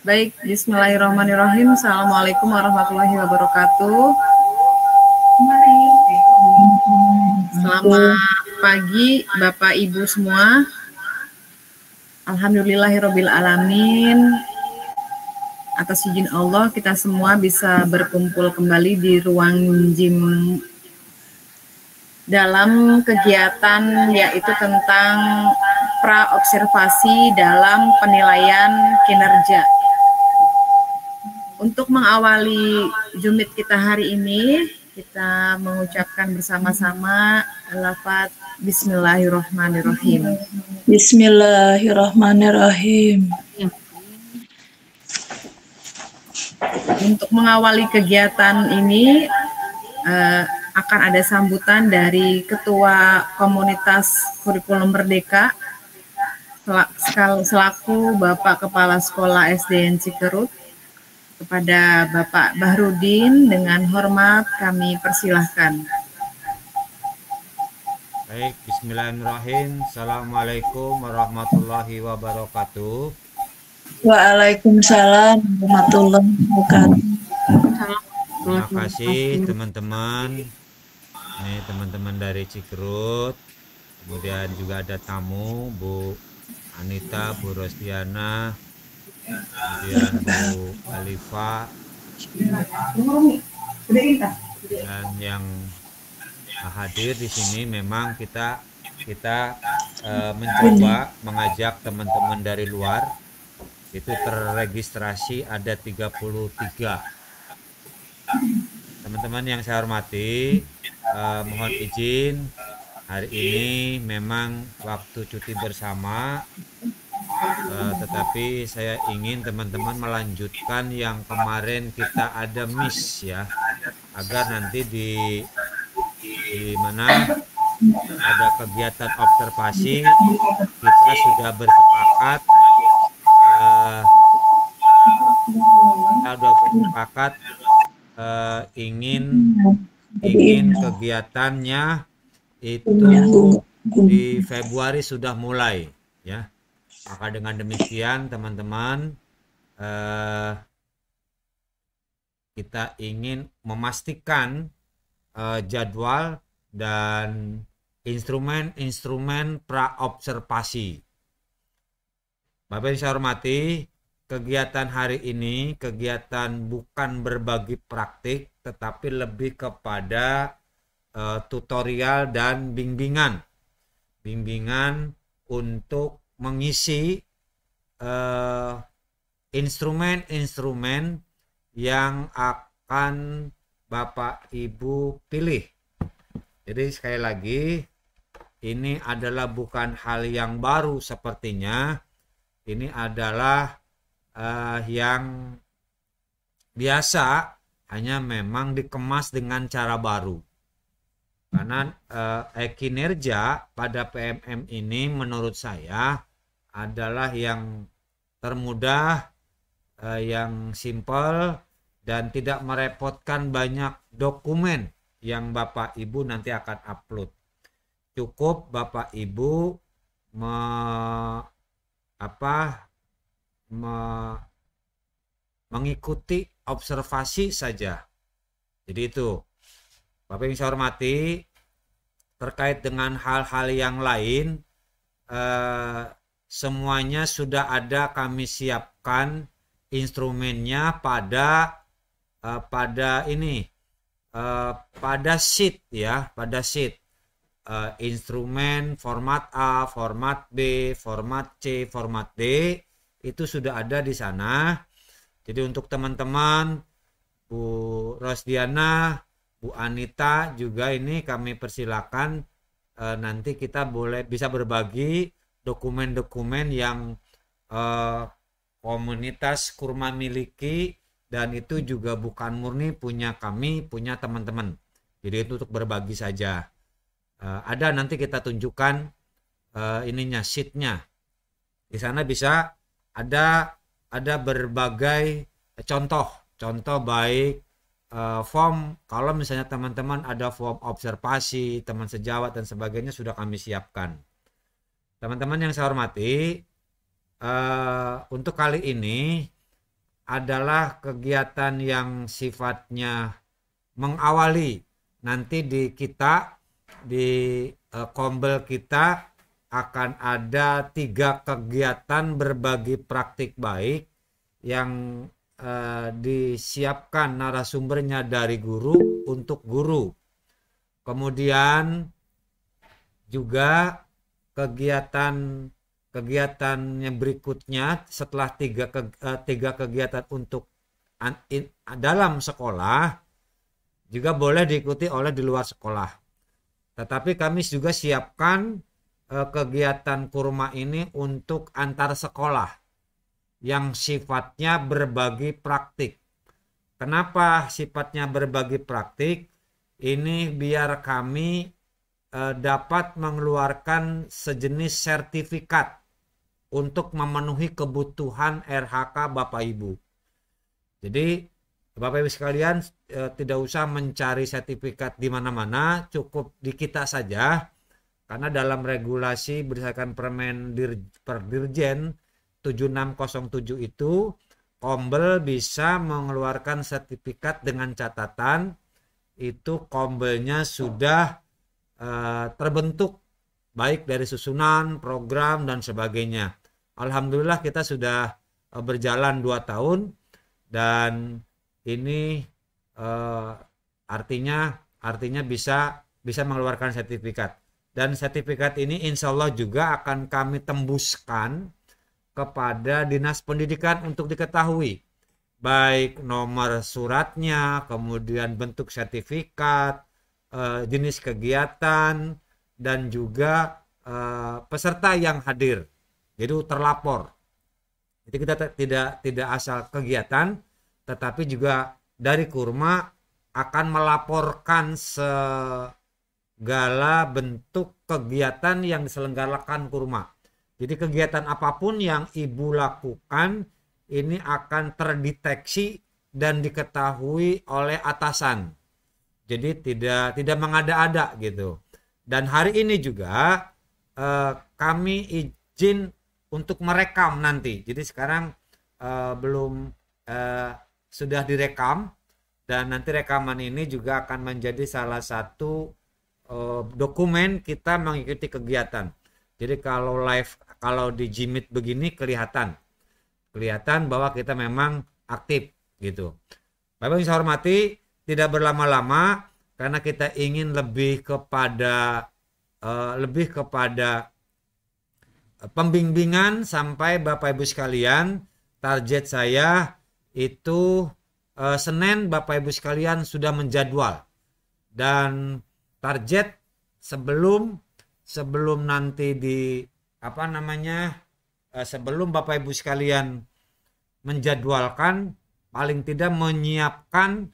Baik, bismillahirrahmanirrahim. Assalamualaikum warahmatullahi wabarakatuh. Selamat pagi Bapak Ibu semua. Alhamdulillahirabbil alamin. Atas izin Allah kita semua bisa berkumpul kembali di ruang gym dalam kegiatan yaitu tentang pra-observasi dalam penilaian kinerja. Untuk mengawali Jumit kita hari ini, kita mengucapkan bersama-sama lafaz Bismillahirrahmanirrahim. Bismillahirrahmanirrahim. Untuk mengawali kegiatan ini akan ada sambutan dari Ketua Komunitas Kurikulum Merdeka selaku Bapak Kepala Sekolah SDN Cikerut. Kepada Bapak Bahrudin dengan hormat kami persilahkan. Baik, bismillahirrahmanirrahim. Assalamualaikum warahmatullahi wabarakatuh. Waalaikumsalam warahmatullahi wabarakatuh. Terima kasih teman-teman. Ini teman-teman dari Cikerut. Kemudian juga ada tamu Bu Anita, Bu Rosdiana, kemudian Bu Alifa, dan yang hadir di sini memang kita mencoba mengajak teman-teman dari luar. Itu terregistrasi ada 33. Teman-teman yang saya hormati, mohon izin hari ini memang waktu cuti bersama. Tetapi saya ingin teman-teman melanjutkan yang kemarin kita ada miss ya, agar nanti di mana ada kegiatan observasi kita sudah bersepakat ingin kegiatannya itu di Februari sudah mulai ya. Maka dengan demikian teman-teman kita ingin memastikan jadwal dan instrumen-instrumen pra-observasi. Bapak yang saya hormati, kegiatan hari ini kegiatan bukan berbagi praktik tetapi lebih kepada tutorial dan bimbingan untuk mengisi instrumen-instrumen yang akan Bapak Ibu pilih. Jadi sekali lagi ini adalah bukan hal yang baru sepertinya. Ini adalah yang biasa, hanya memang dikemas dengan cara baru. Karena kinerja pada PMM ini menurut saya adalah yang termudah, yang simple, dan tidak merepotkan banyak dokumen yang Bapak Ibu nanti akan upload. Cukup Bapak Ibu mengikuti observasi saja. Jadi itu. Bapak yang saya hormati, terkait dengan hal-hal yang lain, semuanya sudah ada kami siapkan instrumennya pada sheet ya, pada sheet. Instrumen format A, format B, format C, format D itu sudah ada di sana. Jadi untuk teman-teman Bu Rosdiana, Bu Anita juga ini kami persilakan nanti kita bisa berbagi dokumen-dokumen yang komunitas kurma miliki, dan itu juga bukan murni punya kami, punya teman-teman. Jadi itu untuk berbagi saja. Ada nanti kita tunjukkan sheetnya. Di sana bisa ada berbagai contoh baik form. Kalau misalnya teman-teman ada form observasi, teman sejawat dan sebagainya sudah kami siapkan. Teman-teman yang saya hormati, untuk kali ini adalah kegiatan yang sifatnya mengawali. Nanti di kita, di Kombel kita akan ada 3 kegiatan berbagi praktik baik yang disiapkan narasumbernya dari guru untuk guru. Kemudian juga kegiatan yang berikutnya setelah 3 kegiatan untuk dalam sekolah juga boleh diikuti oleh di luar sekolah. Tetapi kami juga siapkan kegiatan kurma ini untuk antar sekolah yang sifatnya berbagi praktik. Kenapa sifatnya berbagi praktik? Ini biar kami dapat mengeluarkan sejenis sertifikat untuk memenuhi kebutuhan RHK Bapak Ibu. Jadi Bapak Ibu sekalian tidak usah mencari sertifikat di mana-mana, cukup di kita saja. Karena dalam regulasi berdasarkan Perdirjen 7607 itu, Kombel bisa mengeluarkan sertifikat dengan catatan itu Kombelnya sudah terbentuk baik dari susunan, program, dan sebagainya. Alhamdulillah kita sudah berjalan 2 tahun dan ini artinya bisa mengeluarkan sertifikat. Dan sertifikat ini insya Allah juga akan kami tembuskan kepada Dinas Pendidikan untuk diketahui. Baik nomor suratnya, kemudian bentuk sertifikat, jenis kegiatan, dan juga peserta yang hadir. Jadi terlapor. Jadi kita tidak asal kegiatan, tetapi juga dari Kurma akan melaporkan segala bentuk kegiatan yang diselenggarakan Kurma. Jadi kegiatan apapun yang Ibu lakukan ini akan terdeteksi dan diketahui oleh atasan. Jadi tidak mengada-ada gitu. Dan hari ini juga kami izin untuk merekam nanti. Jadi sekarang belum sudah direkam dan nanti rekaman ini juga akan menjadi salah satu dokumen kita mengikuti kegiatan. Jadi kalau live, kalau di Jimit begini kelihatan bahwa kita memang aktif gitu. Bapak Ibu saya hormati, tidak berlama-lama karena kita ingin lebih kepada pembimbingan sampai Bapak Ibu sekalian. Target saya itu Senin Bapak Ibu sekalian sudah menjadwal, dan target sebelum nanti sebelum Bapak Ibu sekalian menjadwalkan, paling tidak menyiapkan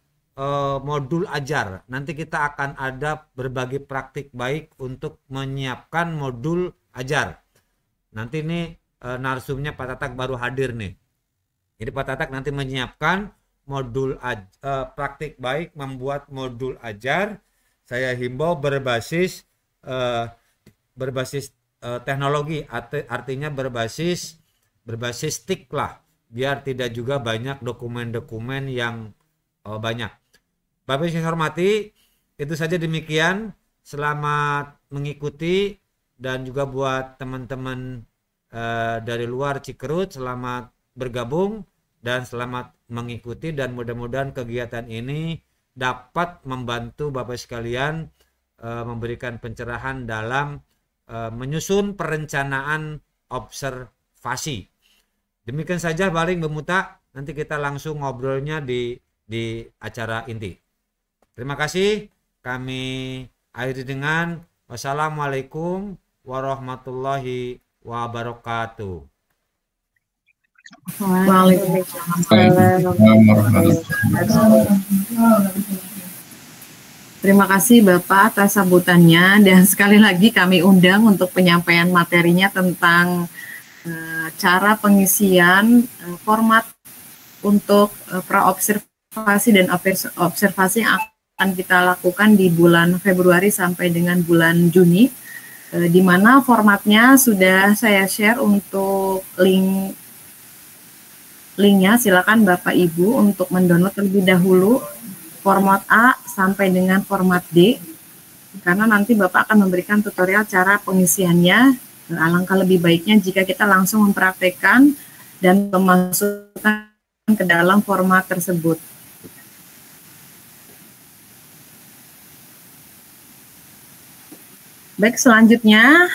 modul ajar. Nanti kita akan ada berbagi praktik baik untuk menyiapkan modul ajar. Nanti ini narsumnya Pak Tatak baru hadir nih. Jadi Pak Tatak nanti menyiapkan modul praktik baik, membuat modul ajar. Saya himbau berbasis teknologi, artinya berbasis TIK lah, biar tidak juga banyak dokumen-dokumen yang banyak. Bapak Ibu saya hormati, itu saja demikian. Selamat mengikuti, dan juga buat teman-teman dari luar Cikerut, selamat bergabung dan selamat mengikuti, dan mudah-mudahan kegiatan ini dapat membantu Bapak sekalian memberikan pencerahan dalam menyusun perencanaan observasi. Demikian saja paling Bemuta, nanti kita langsung ngobrolnya di acara inti. Terima kasih, kami akhiri dengan wassalamualaikum warahmatullahi wabarakatuh. Waalaikumsalam. Terima kasih Bapak atas sambutannya, dan sekali lagi kami undang untuk penyampaian materinya tentang cara pengisian format untuk praobservasi dan observasi yang akan kita lakukan di bulan Februari sampai dengan bulan Juni, di mana formatnya sudah saya share untuk link linknya silakan Bapak Ibu untuk mendownload terlebih dahulu format A sampai dengan format D, karena nanti Bapak akan memberikan tutorial cara pengisiannya. Alangkah lebih baiknya jika kita langsung mempraktekkan dan memasukkan ke dalam format tersebut. Baik, selanjutnya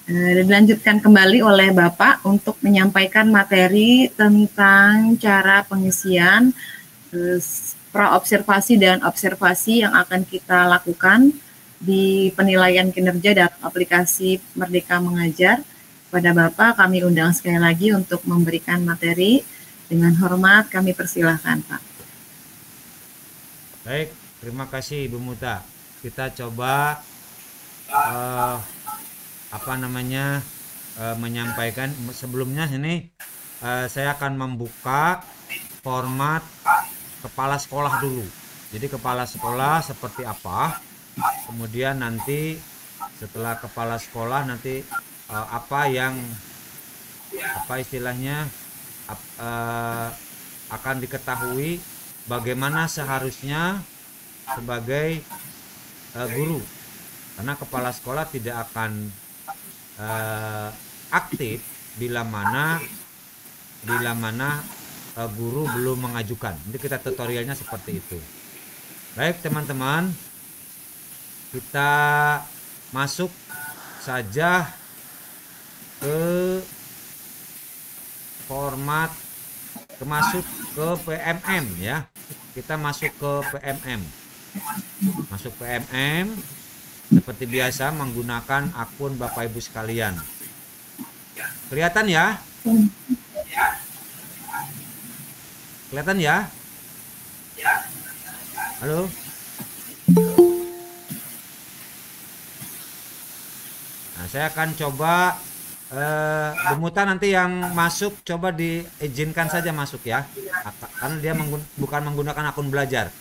dilanjutkan kembali oleh Bapak untuk menyampaikan materi tentang cara pengisian praobservasi dan observasi yang akan kita lakukan di penilaian kinerja dan aplikasi Merdeka Mengajar. Pada Bapak kami undang sekali lagi untuk memberikan materi. Dengan hormat kami persilahkan, Pak. Baik, terima kasih Ibu Muta. Kita coba menyampaikan. Sebelumnya ini saya akan membuka format kepala sekolah dulu. Jadi kepala sekolah seperti apa, kemudian nanti setelah kepala sekolah nanti akan diketahui bagaimana seharusnya sebagai guru, karena kepala sekolah tidak akan aktif bila mana guru belum mengajukan. Nanti kita tutorialnya seperti itu. Baik teman-teman, kita masuk saja ke format, masuk ke PMM ya. Kita masuk ke PMM. Masuk PMM seperti biasa menggunakan akun Bapak Ibu sekalian. Kelihatan ya? Kelihatan ya? Halo? Nah, saya akan coba Bu Muta nanti yang masuk coba diizinkan saja masuk ya. Karena dia bukan menggunakan akun belajar.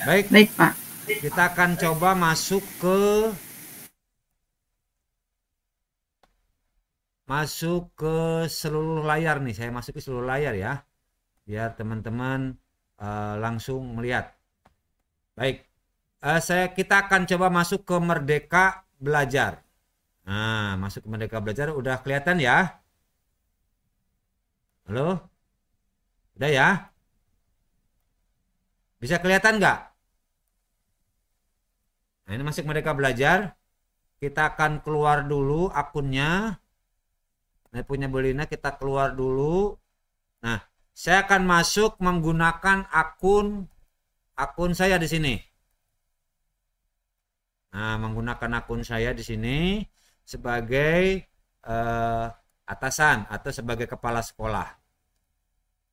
Baik. Baik, Pak. Kita akan coba masuk ke seluruh layar nih. Saya masuk ke seluruh layar ya, biar teman-teman langsung melihat. Baik, kita akan coba masuk ke Merdeka Belajar. Nah, masuk ke Merdeka Belajar udah kelihatan ya? Halo? Udah ya? Bisa kelihatan nggak? Nah, ini masuk Merdeka Belajar. Kita akan keluar dulu akunnya. Nah, punya Belina kita keluar dulu. Nah, saya akan masuk menggunakan akun saya di sini. Nah, menggunakan akun saya di sini sebagai atasan atau sebagai kepala sekolah.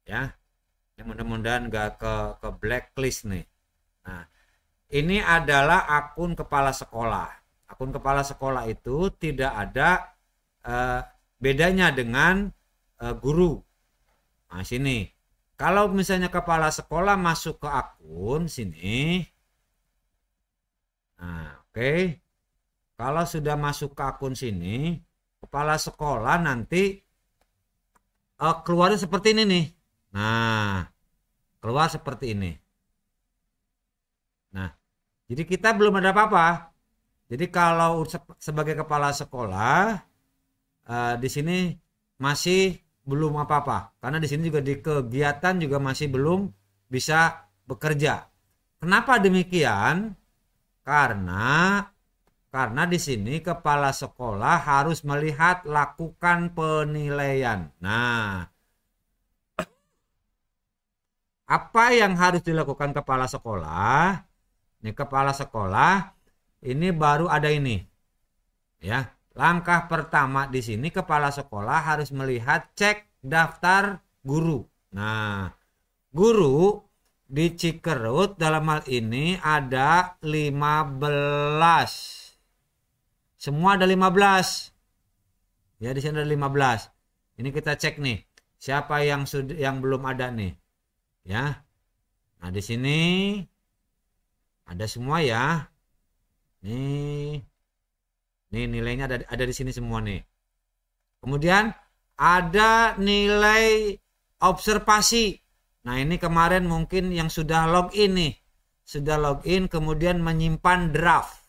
Ya. Mudah-mudahan nggak ke blacklist nih. Nah, ini adalah akun kepala sekolah. Akun kepala sekolah itu tidak ada bedanya dengan guru. Nah, sini. Kalau misalnya kepala sekolah masuk ke akun sini. Nah, oke. Kalau sudah masuk ke akun sini, kepala sekolah nanti keluarnya seperti ini nih. Nah, keluar seperti ini. Nah, jadi kita belum ada apa-apa. Jadi kalau sebagai kepala sekolah di sini masih belum apa-apa, karena di sini juga di kegiatan juga masih belum bisa bekerja. Kenapa demikian? Karena di sini kepala sekolah harus melihat lakukan penilaian. Nah, apa yang harus dilakukan kepala sekolah? Ini kepala sekolah ini baru ada ini. Ya, langkah pertama di sini kepala sekolah harus melihat cek daftar guru. Nah, guru di Cikerut dalam hal ini ada 15. Semua ada 15. Ya, di sini ada 15. Ini kita cek nih. Siapa yang belum ada nih? Ya. Nah, di sini ada semua ya. Nih nilainya ada di sini semua nih. Kemudian ada nilai observasi. Nah, ini kemarin mungkin yang sudah login nih. Sudah login kemudian menyimpan draft.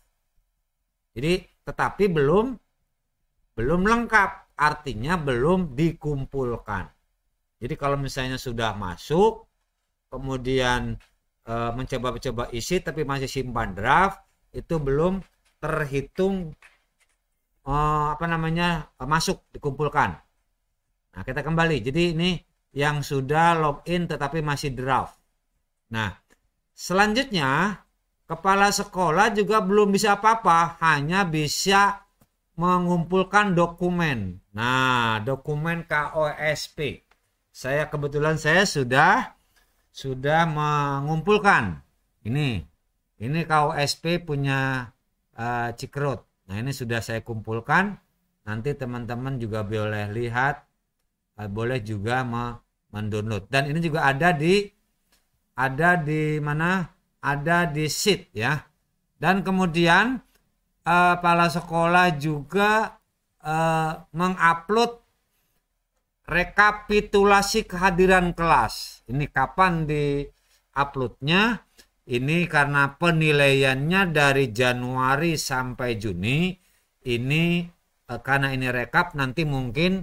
Jadi tetapi belum lengkap, artinya belum dikumpulkan. Jadi kalau misalnya sudah masuk, kemudian mencoba-coba isi tapi masih simpan draft, itu belum terhitung masuk dikumpulkan. Nah, kita kembali. Jadi ini yang sudah login tetapi masih draft. Nah, selanjutnya kepala sekolah juga belum bisa apa-apa, hanya bisa mengumpulkan dokumen. Nah, dokumen KOSP. Kebetulan saya sudah mengumpulkan. Ini KOSP punya Cikrut. Nah, ini sudah saya kumpulkan. Nanti teman-teman juga boleh lihat, boleh juga mendownload. Dan ini juga ada di mana? Ada di sheet ya. Dan kemudian kepala sekolah juga mengupload rekapitulasi kehadiran kelas. Ini kapan di-uploadnya? Ini karena penilaiannya dari Januari sampai Juni. Ini karena ini rekap, nanti mungkin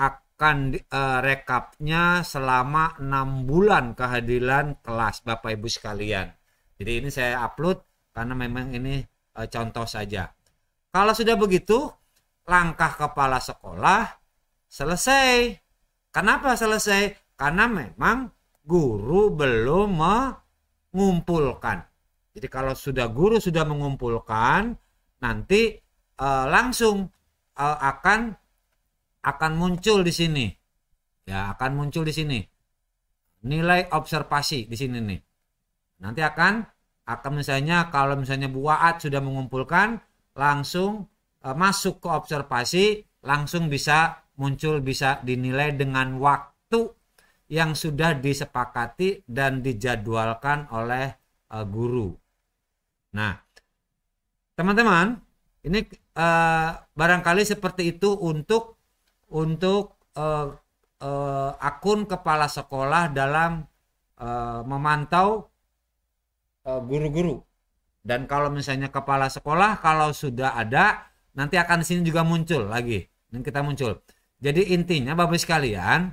akan rekapnya selama 6 bulan kehadiran kelas Bapak Ibu sekalian. Jadi ini saya upload karena memang ini contoh saja. Kalau sudah begitu, langkah kepala sekolah selesai. Kenapa selesai? Karena memang guru belum mengumpulkan. Jadi kalau guru sudah mengumpulkan, nanti langsung akan muncul di sini. Ya, akan muncul di sini. Nilai observasi di sini nih. Nanti akan misalnya kalau misalnya Bu Waat sudah mengumpulkan, langsung masuk ke observasi, langsung bisa muncul, bisa dinilai dengan waktu yang sudah disepakati dan dijadwalkan oleh guru. Nah, teman-teman, ini barangkali seperti itu untuk akun kepala sekolah dalam memantau guru-guru. Dan kalau misalnya kepala sekolah kalau sudah ada, nanti akan di sini juga muncul lagi. Dan kita muncul. Jadi intinya Bapak sekalian,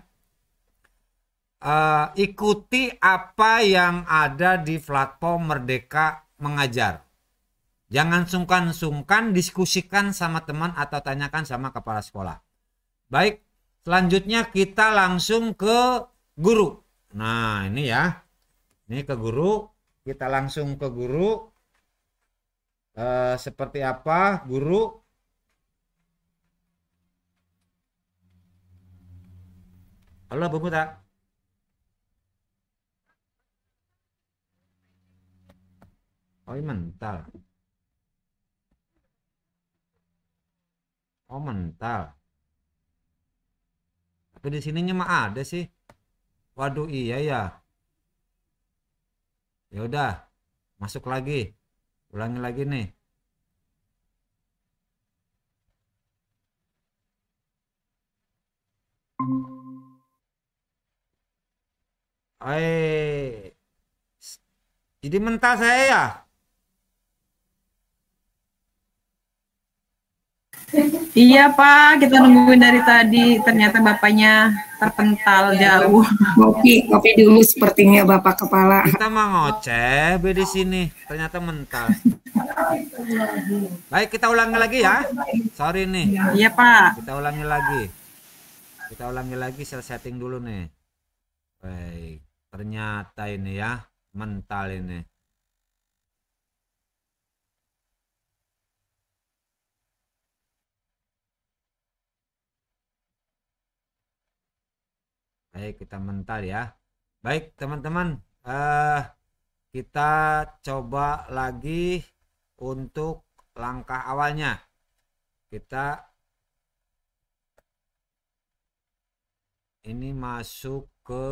ikuti apa yang ada di platform Merdeka Mengajar. Jangan sungkan-sungkan diskusikan sama teman atau tanyakan sama kepala sekolah. Baik, selanjutnya kita langsung ke guru. Nah, ini ya. Ini ke guru. Kita langsung ke guru. Seperti apa guru? Halo Bu Muta. Oh, ini mental. Oh, mental. Tapi di sininya mah ada sih. Waduh, iya ya. Ya udah, masuk lagi. Ulangi lagi nih. Jadi mental saya ya. Iya Pak, kita nungguin dari tadi. Ternyata Bapaknya terpental jauh. Kopi dulu sepertinya Bapak Kepala. Kita mau ngoceh di sini. Ternyata mental. Baik, kita ulangi lagi ya. Sorry nih. Iya Pak. Kita ulangi lagi. Saya setting dulu nih. Baik, ternyata ini ya mental ini. Baik, kita mental ya. Baik teman-teman, kita coba lagi untuk langkah awalnya. Kita ini masuk ke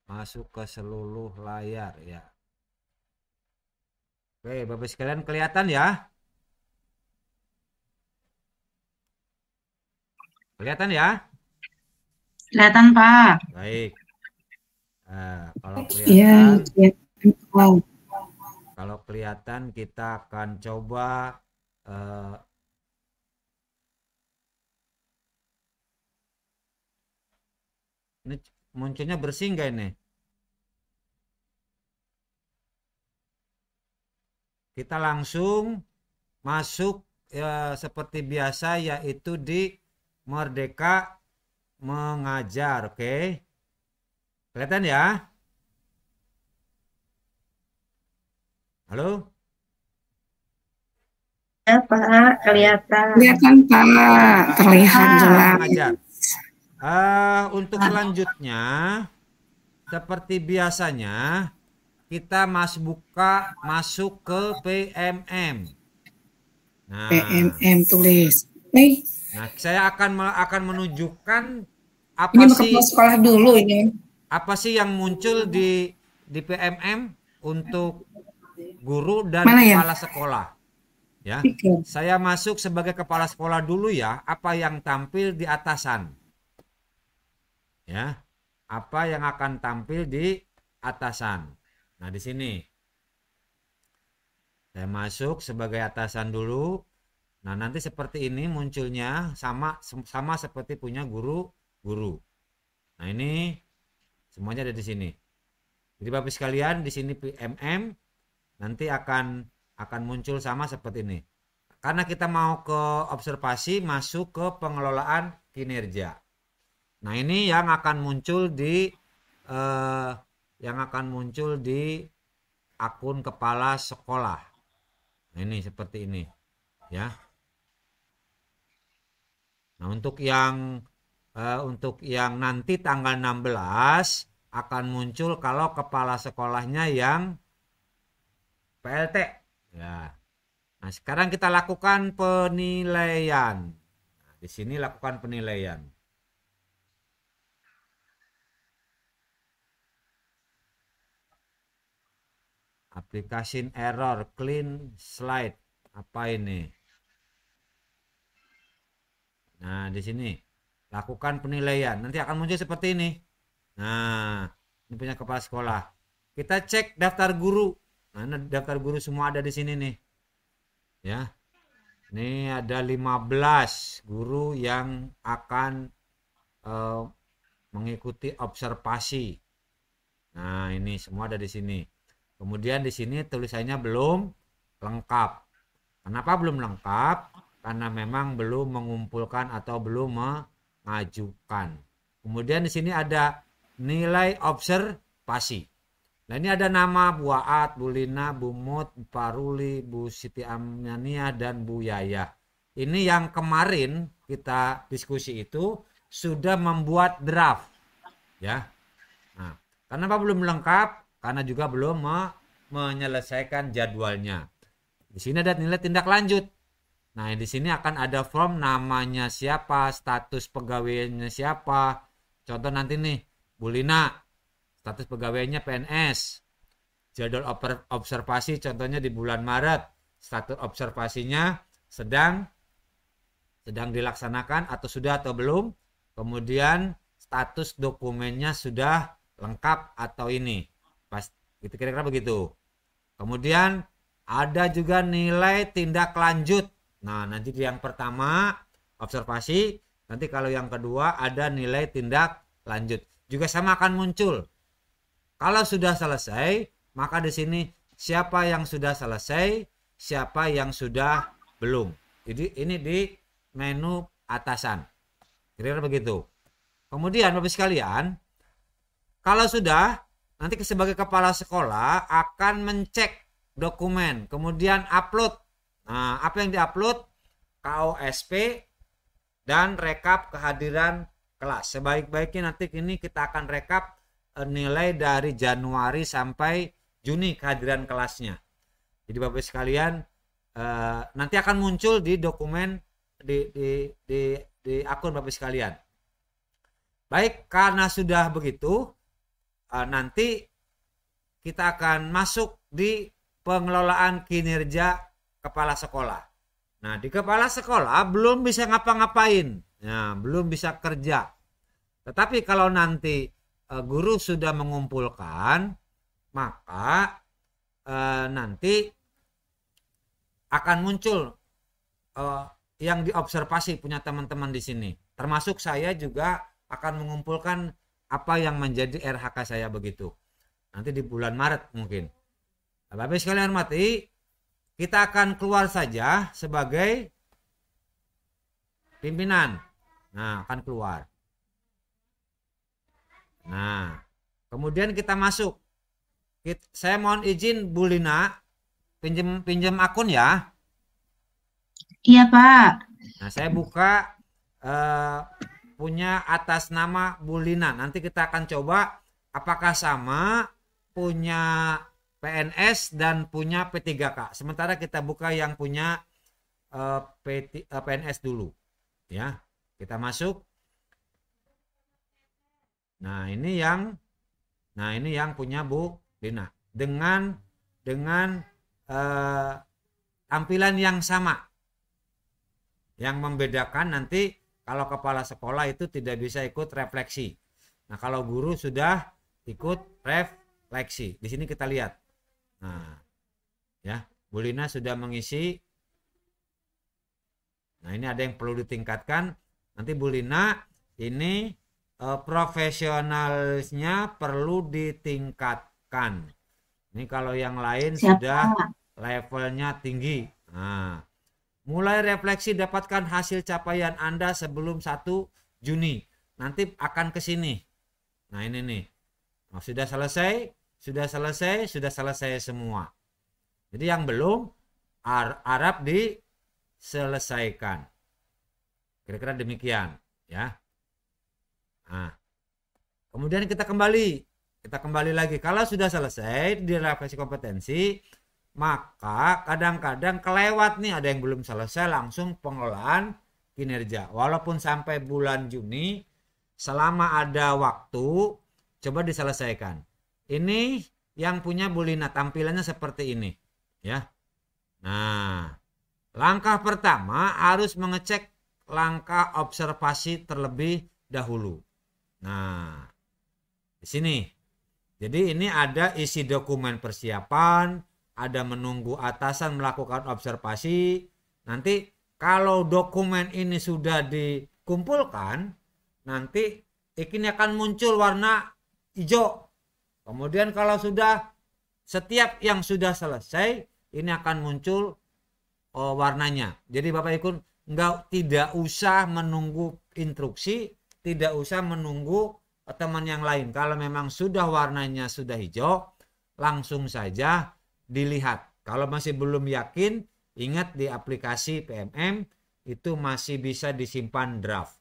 Masuk ke seluruh layar ya. Oke, Bapak sekalian kelihatan ya? Kelihatan ya? Kelihatan, Pak. Baik. Nah, kalau Iya, kelihatan, kelihatan, Pak. kalau kelihatan kita akan coba ini munculnya bersih nggak ini? Kita langsung masuk ya, seperti biasa yaitu di Merdeka Mengajar. Oke. Kelihatan ya? Halo? Ya, Pak, kelihatan. Kelihatan, Pak. Terlihat jelas. Mengajar. Untuk selanjutnya seperti biasanya kita masuk ke PMM. Nah, PMM tulis. nah saya akan menunjukkan apa Ini mau sih ke sekolah dulu ini. apa sih yang muncul di PMM untuk guru dan Mana ya? kepala sekolah. Ya, Tiga. saya masuk sebagai kepala sekolah dulu ya. Apa yang tampil di atasan? Ya, apa yang akan tampil di atasan? Nah, di sini saya masuk sebagai atasan dulu. Nah, nanti seperti ini munculnya sama seperti punya guru. Nah, ini semuanya ada di sini. Jadi Bapak sekalian di sini PMM nanti akan muncul sama seperti ini. Karena kita mau ke observasi masuk ke pengelolaan kinerja. Nah, ini yang akan muncul di akun kepala sekolah. Nah, ini seperti ini ya. Nah, untuk yang nanti tanggal 16 akan muncul kalau kepala sekolahnya yang PLT ya. Nah, sekarang kita lakukan penilaian. Nah, di sini lakukan penilaian. Application error clean slide. Apa ini? Nah, di sini lakukan penilaian. Nanti akan muncul seperti ini. Nah, ini punya kepala sekolah. Kita cek daftar guru. Nah, ini daftar guru semua ada di sini nih. Ya. Ini ada 15 guru yang akan mengikuti observasi. Nah, ini semua ada di sini. Kemudian di sini tulisannya belum lengkap. Kenapa belum lengkap? Karena memang belum mengumpulkan atau belum mengajukan. Kemudian di sini ada nilai observasi. Nah, ini ada nama Bu Aat, Bu Lina, Bu Mut, Pak Ruli, Bu Siti Amania, dan Bu Yaya. Ini yang kemarin kita diskusi itu sudah membuat draft. Ya. Nah, kenapa belum lengkap? Karena juga belum menyelesaikan jadwalnya. Di sini ada nilai tindak lanjut. Nah, di sini akan ada form namanya siapa, status pegawainya siapa. Contoh nanti nih, Bu Lina, status pegawainya PNS. Jadwal observasi contohnya di bulan Maret. Status observasinya sedang dilaksanakan atau sudah atau belum. Kemudian status dokumennya sudah lengkap atau ini. Pas gitu kira-kira begitu. Kemudian ada juga nilai tindak lanjut. Nah, nanti yang pertama observasi, nanti kalau yang kedua ada nilai tindak lanjut. Juga sama akan muncul. Kalau sudah selesai, maka di sini siapa yang sudah selesai, siapa yang sudah belum. Jadi ini di menu atasan. Kira-kira begitu. Kemudian Bapak sekalian, kalau sudah nanti sebagai kepala sekolah akan mencek dokumen, kemudian upload. Nah, apa yang diupload? KOSP dan rekap kehadiran kelas. Sebaik-baiknya nanti ini kita akan rekap nilai dari Januari sampai Juni kehadiran kelasnya. Jadi Bapak sekalian nanti akan muncul di dokumen di akun Bapak sekalian. Baik, karena sudah begitu, nanti kita akan masuk di pengelolaan kinerja kepala sekolah. Nah, di kepala sekolah belum bisa ngapa-ngapain, nah, belum bisa kerja. Tetapi kalau nanti guru sudah mengumpulkan, maka nanti akan muncul yang diobservasi punya teman-teman di sini. Termasuk saya juga akan mengumpulkan apa yang menjadi RHK saya begitu. Nanti di bulan Maret mungkin. Bapak sekalian hormati, kita akan keluar saja sebagai pimpinan. Nah, akan keluar. Nah, kemudian kita masuk. Saya mohon izin Bu Lina, pinjam akun ya. Iya, Pak. Nah, saya buka punya atas nama Bu Lina. Nanti kita akan coba apakah sama punya PNS dan punya P3K. Sementara kita buka yang punya PNS dulu. Ya, kita masuk. Nah, ini yang punya Bu Lina. Dengan tampilan yang sama. Yang membedakan nanti kalau kepala sekolah itu tidak bisa ikut refleksi. Nah, kalau guru sudah ikut refleksi. Di sini kita lihat. Nah, ya, Bu Lina sudah mengisi. Nah, ini ada yang perlu ditingkatkan. Nanti Bu Lina ini profesionalisnya perlu ditingkatkan. Ini kalau yang lain sudah levelnya tinggi. Nah, mulai refleksi, dapatkan hasil capaian Anda sebelum 1 Juni. Nanti akan ke sini. Nah, ini nih. Nah, sudah selesai semua. Jadi yang belum harap diselesaikan. Kira-kira demikian, ya. Nah, kemudian kita kembali lagi. Kalau sudah selesai di refleksi kompetensi, maka kadang-kadang kelewat nih, ada yang belum selesai, langsung pengelolaan kinerja. Walaupun sampai bulan Juni, selama ada waktu, coba diselesaikan. Ini yang punya Bu Lina, tampilannya seperti ini, ya. Nah, langkah pertama harus mengecek langkah observasi terlebih dahulu. Nah, di sini. Jadi ini ada isi dokumen persiapan, ada menunggu atasan melakukan observasi. Nanti kalau dokumen ini sudah dikumpulkan, nanti ini akan muncul warna hijau. Kemudian kalau sudah setiap yang sudah selesai, ini akan muncul warnanya. Jadi Bapak Ibu tidak usah menunggu instruksi, tidak usah menunggu teman yang lain. Kalau memang sudah warnanya sudah hijau, langsung saja dilihat. Kalau masih belum yakin, ingat di aplikasi PMM itu masih bisa disimpan draft.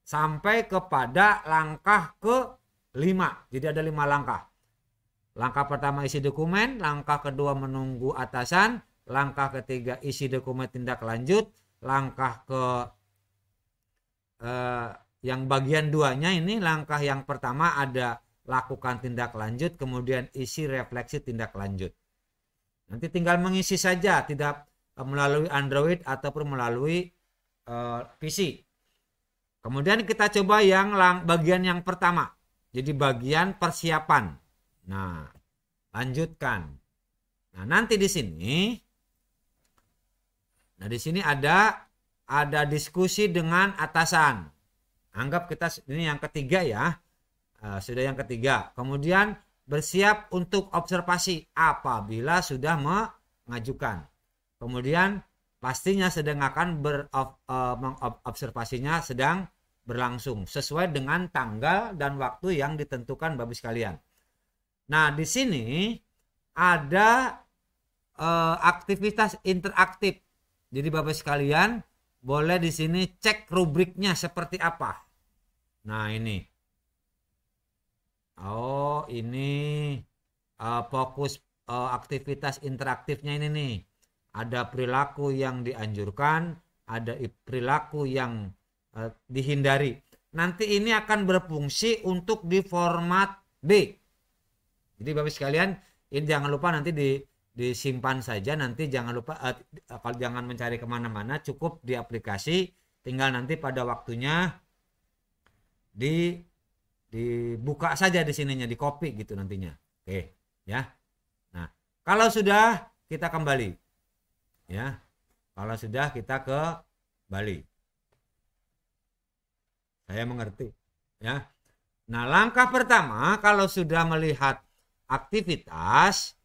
Sampai kepada langkah ke-5. Jadi ada 5 langkah. Langkah pertama isi dokumen, langkah kedua menunggu atasan, langkah ketiga isi dokumen tindak lanjut, langkah yang bagian 2-nya ini, langkah yang pertama ada lakukan tindak lanjut, kemudian isi refleksi tindak lanjut. Nanti tinggal mengisi saja, tidak melalui Android ataupun melalui PC. Kemudian kita coba yang bagian yang pertama. Jadi bagian persiapan. Nah, lanjutkan. Nah, nanti di sini ada diskusi dengan atasan. Anggap kita ini yang ketiga ya. Sudah yang ketiga. Kemudian bersiap untuk observasi apabila sudah mengajukan. Kemudian pastinya sedang akan observasinya sedang berlangsung sesuai dengan tanggal dan waktu yang ditentukan Bapak sekalian. Nah, di sini ada aktivitas interaktif. Jadi Bapak sekalian boleh di sini cek rubriknya seperti apa. Nah, ini. Oh, ini fokus aktivitas interaktifnya ini nih. Ada perilaku yang dianjurkan, ada perilaku yang dihindari. Nanti ini akan berfungsi untuk di format B. Jadi Bapak sekalian, ini jangan lupa nanti disimpan saja, nanti jangan lupa kalau jangan mencari kemana-mana, cukup di aplikasi, tinggal nanti pada waktunya dibuka saja di sininya, di copy gitu nantinya. Oke, ya. Nah, kalau sudah kita kembali, ya. Kalau sudah kita ke Bali, saya mengerti, ya. Nah, langkah pertama kalau sudah melihat aktivitas,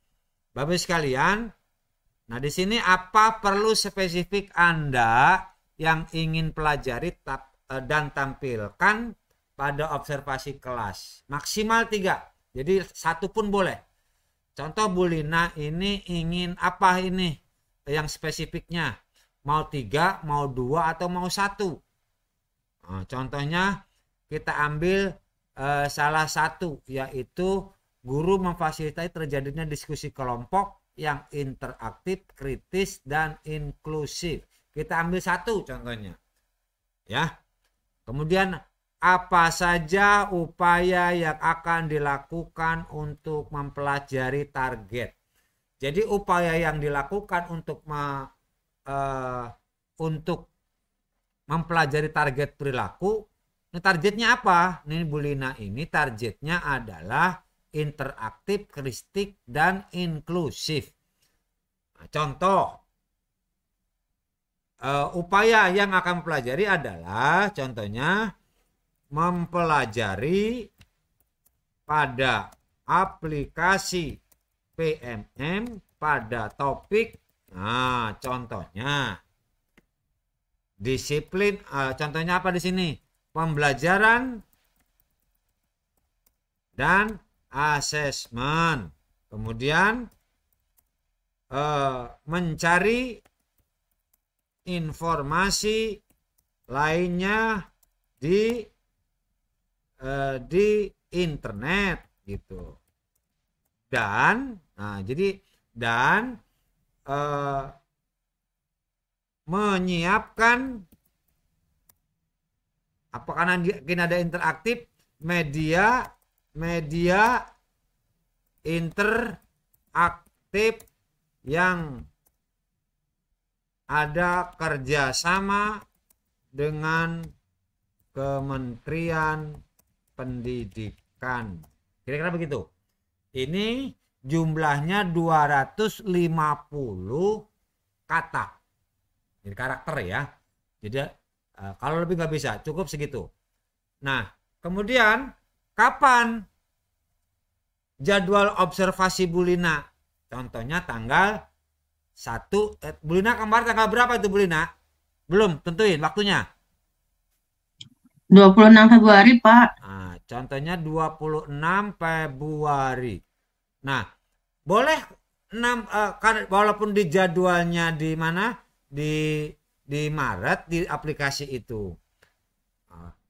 Bapak sekalian, nah di sini apa perlu spesifik Anda yang ingin pelajari dan tampilkan pada observasi kelas. Maksimal 3, jadi 1 pun boleh. Contoh Bu Lina ini ingin apa ini yang spesifiknya? Mau 3, mau 2, atau mau 1? Nah, contohnya kita ambil salah satu, yaitu guru memfasilitasi terjadinya diskusi kelompok yang interaktif, kritis, dan inklusif. Kita ambil 1 contohnya. Ya. Kemudian apa saja upaya yang akan dilakukan untuk mempelajari target. Jadi upaya yang dilakukan untuk mempelajari target perilaku, ini targetnya apa? Ini Bu Lina ini targetnya adalah interaktif, kritis, dan inklusif. Nah, contoh upaya yang akan mempelajari adalah contohnya mempelajari pada aplikasi PMM pada topik, nah contohnya disiplin, contohnya apa di sini? Pembelajaran dan asesmen. Kemudian mencari informasi lainnya di internet gitu. Dan menyiapkan apakah nanti ada interaktif media interaktif yang ada kerjasama dengan Kementerian Pendidikan. Kira-kira begitu. Ini jumlahnya 250 kata. Jadi karakter ya. Jadi kalau lebih nggak bisa, cukup segitu. Nah, kemudian kapan jadwal observasi Bu Lina? Contohnya tanggal 1. Bu Lina kemarin tanggal berapa itu Bu Lina? Belum tentuin waktunya. 26 Februari, Pak. Nah, contohnya 26 Februari. Nah, boleh 6 walaupun di jadwalnya di mana? Di Maret di aplikasi itu.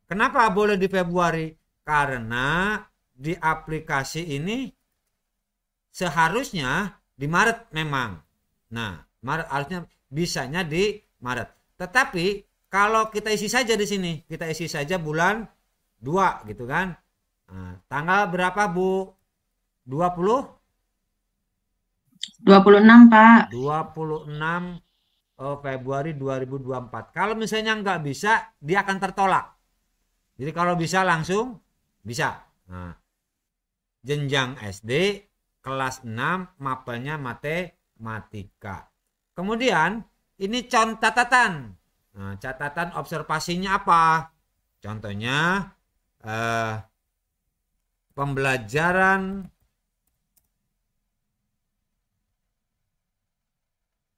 Kenapa boleh di Februari? Karena di aplikasi ini seharusnya di Maret memang. Nah, Maret harusnya bisanya di Maret. Tetapi kalau kita isi saja di sini, kita isi saja bulan 2 gitu kan. Nah, tanggal berapa Bu? 20? 26, Pak. 26 Februari 2024. Kalau misalnya nggak bisa, dia akan tertolak. Jadi kalau bisa langsung bisa. Nah, jenjang SD kelas 6 mapelnya matematika. Kemudian ini catatan. Nah, catatan observasinya apa? Contohnya pembelajaran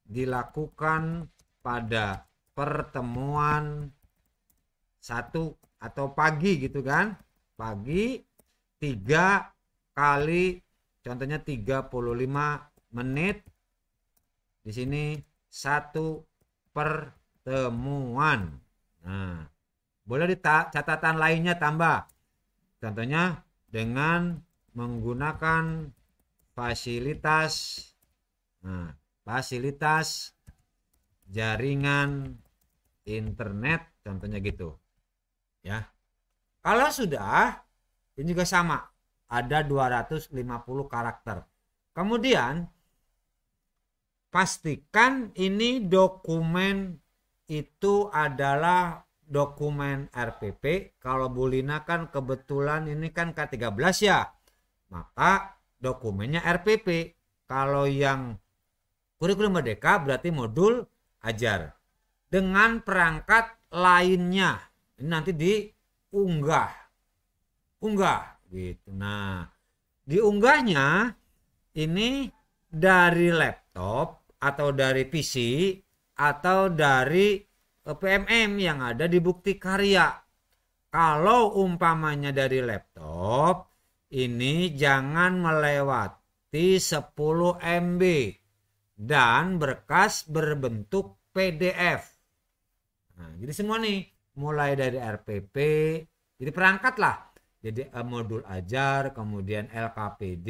dilakukan pada pertemuan 1 atau pagi gitu kan, pagi 3 kali, contohnya 35 menit, di sini 1 pertemuan. Nah, boleh di catatan lainnya tambah, contohnya dengan menggunakan fasilitas, nah, fasilitas jaringan internet, contohnya gitu ya. Kalau sudah, ini juga sama, ada 250 karakter. Kemudian pastikan ini dokumen itu adalah dokumen RPP. Kalau Bu Lina kan kebetulan ini kan K13 ya, maka dokumennya RPP. Kalau yang kurikulum merdeka berarti modul ajar dengan perangkat lainnya. Ini nanti diunggah gitu. Nah, diunggahnya ini dari laptop atau dari PC atau dari PMM yang ada di bukti karya. Kalau umpamanya dari laptop, ini jangan melewati 10 MB dan berkas berbentuk PDF. Nah, jadi semua nih, mulai dari RPP, jadi perangkat lah. Jadi modul ajar, kemudian LKPD,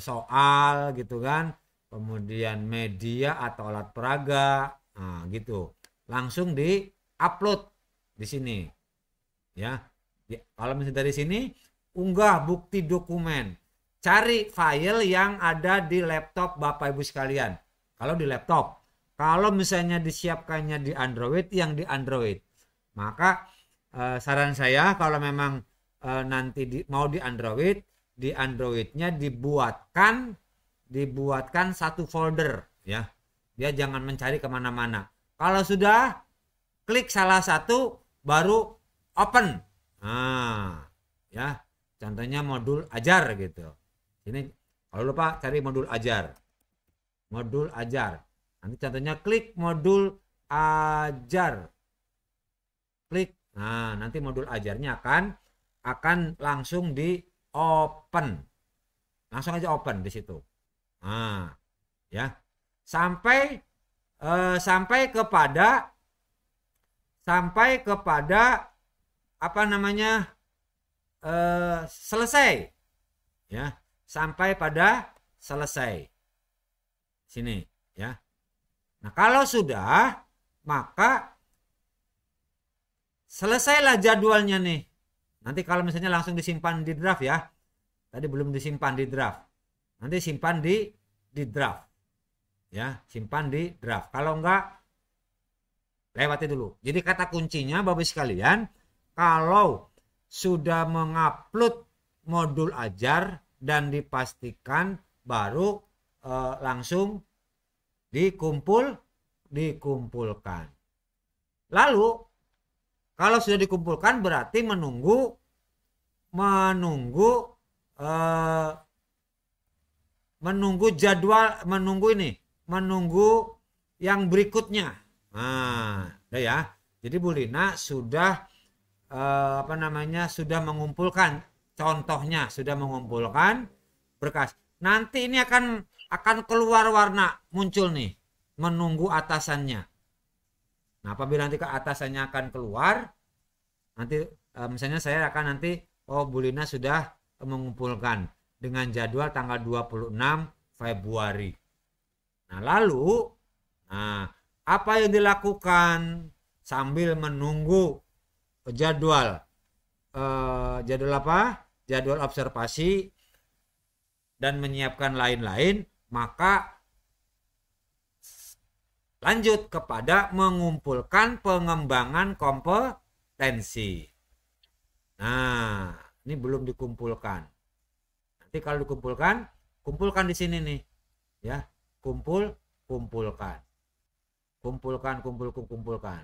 soal gitu kan, kemudian media atau alat peraga, nah gitu. Langsung di-upload di sini. Ya. Kalau misalnya dari sini, unggah bukti dokumen. Cari file yang ada di laptop Bapak Ibu sekalian. Kalau di laptop. Kalau misalnya disiapkannya di Android, yang di Android. Maka saran saya kalau memang nanti mau di Androidnya dibuatkan satu folder ya. Dia jangan mencari kemana-mana. Kalau sudah klik salah satu baru open. Nah, ya. Contohnya modul ajar gitu. Ini kalau lupa cari modul ajar. Modul ajar. Nanti contohnya klik modul ajar. Klik. Nah, nanti modul ajarnya akan langsung di open. Langsung aja open di situ. Nah, ya. Sampai kepada apa namanya? Selesai. Ya, sampai pada selesai. Sini, ya. Nah, kalau sudah, maka selesailah jadwalnya nih. Nanti kalau misalnya langsung disimpan di draft ya. Tadi belum disimpan di draft. Nanti simpan di draft. Ya, simpan di draft. Kalau enggak, lewati dulu. Jadi kata kuncinya Bapak sekalian, kalau sudah mengupload modul ajar dan dipastikan baru langsung dikumpulkan. Lalu kalau sudah dikumpulkan berarti menunggu jadwal, menunggu yang berikutnya. Nah, udah ya. Jadi Bu Lina sudah sudah mengumpulkan contohnya, sudah mengumpulkan berkas. Nanti ini akan keluar warna muncul nih, menunggu atasannya. Nah, apabila nanti ke atasannya akan keluar, nanti misalnya saya akan nanti, Bu Lina sudah mengumpulkan dengan jadwal tanggal 26 Februari. Nah, lalu, apa yang dilakukan sambil menunggu jadwal? Jadwal apa? Jadwal observasi dan menyiapkan lain-lain, maka lanjut kepada mengumpulkan pengembangan kompetensi. Nah, ini belum dikumpulkan. Nanti kalau dikumpulkan, kumpulkan di sini nih. Ya, kumpulkan. Kumpulkan.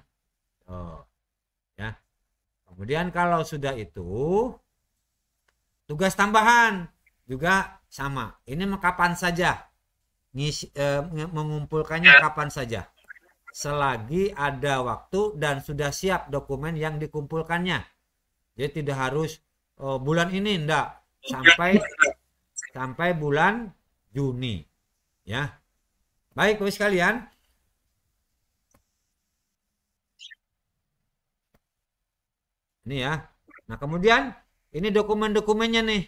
Oh, ya. Kemudian kalau sudah itu, tugas tambahan juga sama. Ini kapan saja. Mengumpulkannya kapan saja, selagi ada waktu dan sudah siap dokumen yang dikumpulkannya. Jadi tidak harus bulan ini, enggak, sampai bulan Juni, ya. Baik Bapak sekalian, ini ya. Nah, kemudian ini dokumen-dokumennya nih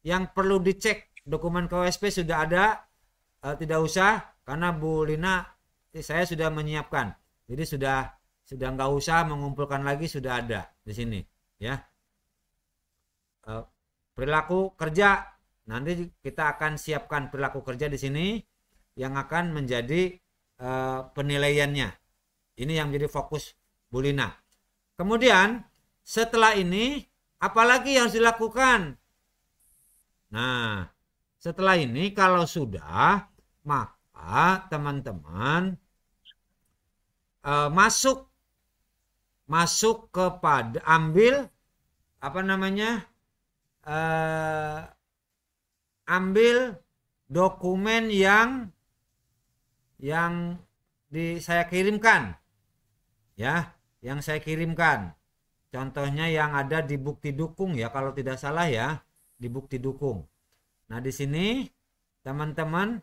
yang perlu dicek. Dokumen KWSP sudah ada. Tidak usah karena Bu Lina saya sudah menyiapkan. Jadi sudah nggak usah mengumpulkan lagi, sudah ada di sini ya. perilaku kerja. Nanti kita akan siapkan perilaku kerja di sini yang akan menjadi penilaiannya. Ini yang menjadi fokus Bu Lina. Kemudian setelah ini apalagi yang harus dilakukan? Nah, setelah ini kalau sudah, maka teman-teman masuk kepada ambil ambil dokumen yang saya kirimkan, ya, yang saya kirimkan. Contohnya yang ada di bukti dukung ya, kalau tidak salah ya, di bukti dukung. Nah, di sini teman-teman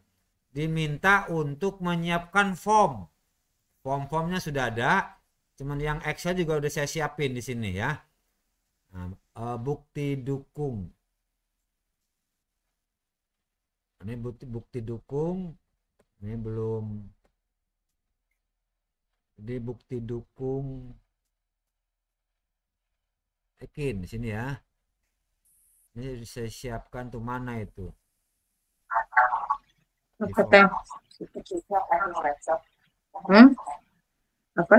diminta untuk menyiapkan form. Form-formnya sudah ada, cuman yang Excel juga udah saya siapin di sini ya. Nah, bukti dukung. Ini bukti dukung. Ini belum di bukti dukung. Di sini ya. Ini saya siapkan tuh, mana itu? Apa teh? Apa?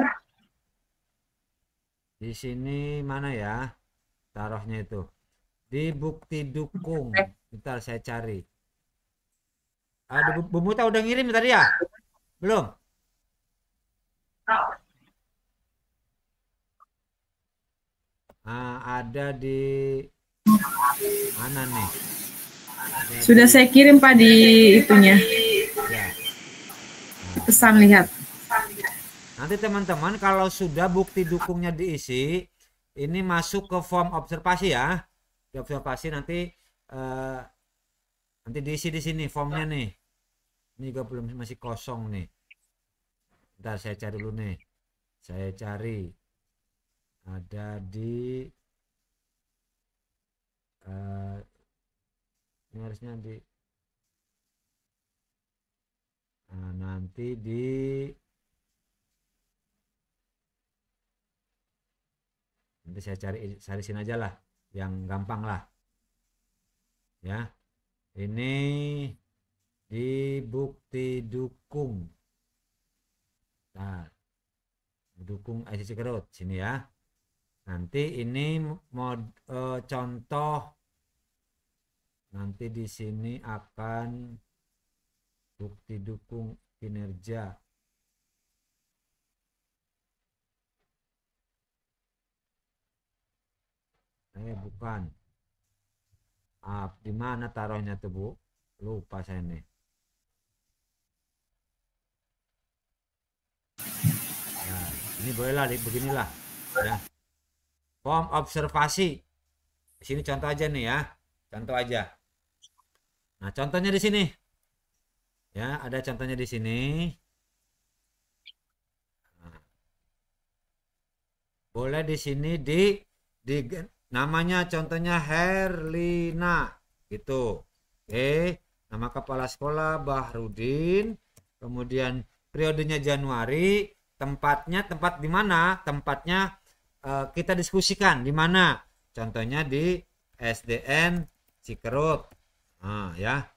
Di sini mana ya? Taruhnya itu. Di bukti dukung. Bentar saya cari. Ada Bu Muta udah ngirim tadi ya? Belum? Ada di mana nih? Sudah saya kirim Pak di itunya. Ya. Pesan lihat. Nanti teman-teman kalau sudah bukti dukungnya diisi, ini masuk ke form observasi ya. Di observasi nanti diisi di sini formnya nih. Ini juga belum, masih kosong nih. Bentar saya cari dulu nih. Saya cari. Ada di ini harusnya di nanti saya cari sini aja lah, yang gampang lah ya. Ini di bukti dukung, nah, dukung ICC Kerut sini ya. Nanti ini contoh, nanti di sini akan bukti dukung kinerja. Bukan. Di mana taruhnya tuh Bu? Lupa saya nih. Nah, ini bolehlah beginilah ya. Form observasi. Di sini contoh aja nih ya. Contoh aja. Nah, contohnya di sini. Ya, ada contohnya di sini. Nah, boleh di sini di namanya contohnya Herlina gitu. Oke, nama kepala sekolah Bahrudin. Kemudian periodenya Januari, tempat di mana? Tempatnya kita diskusikan di mana? Contohnya di SDN Cikerut. Nah, ya,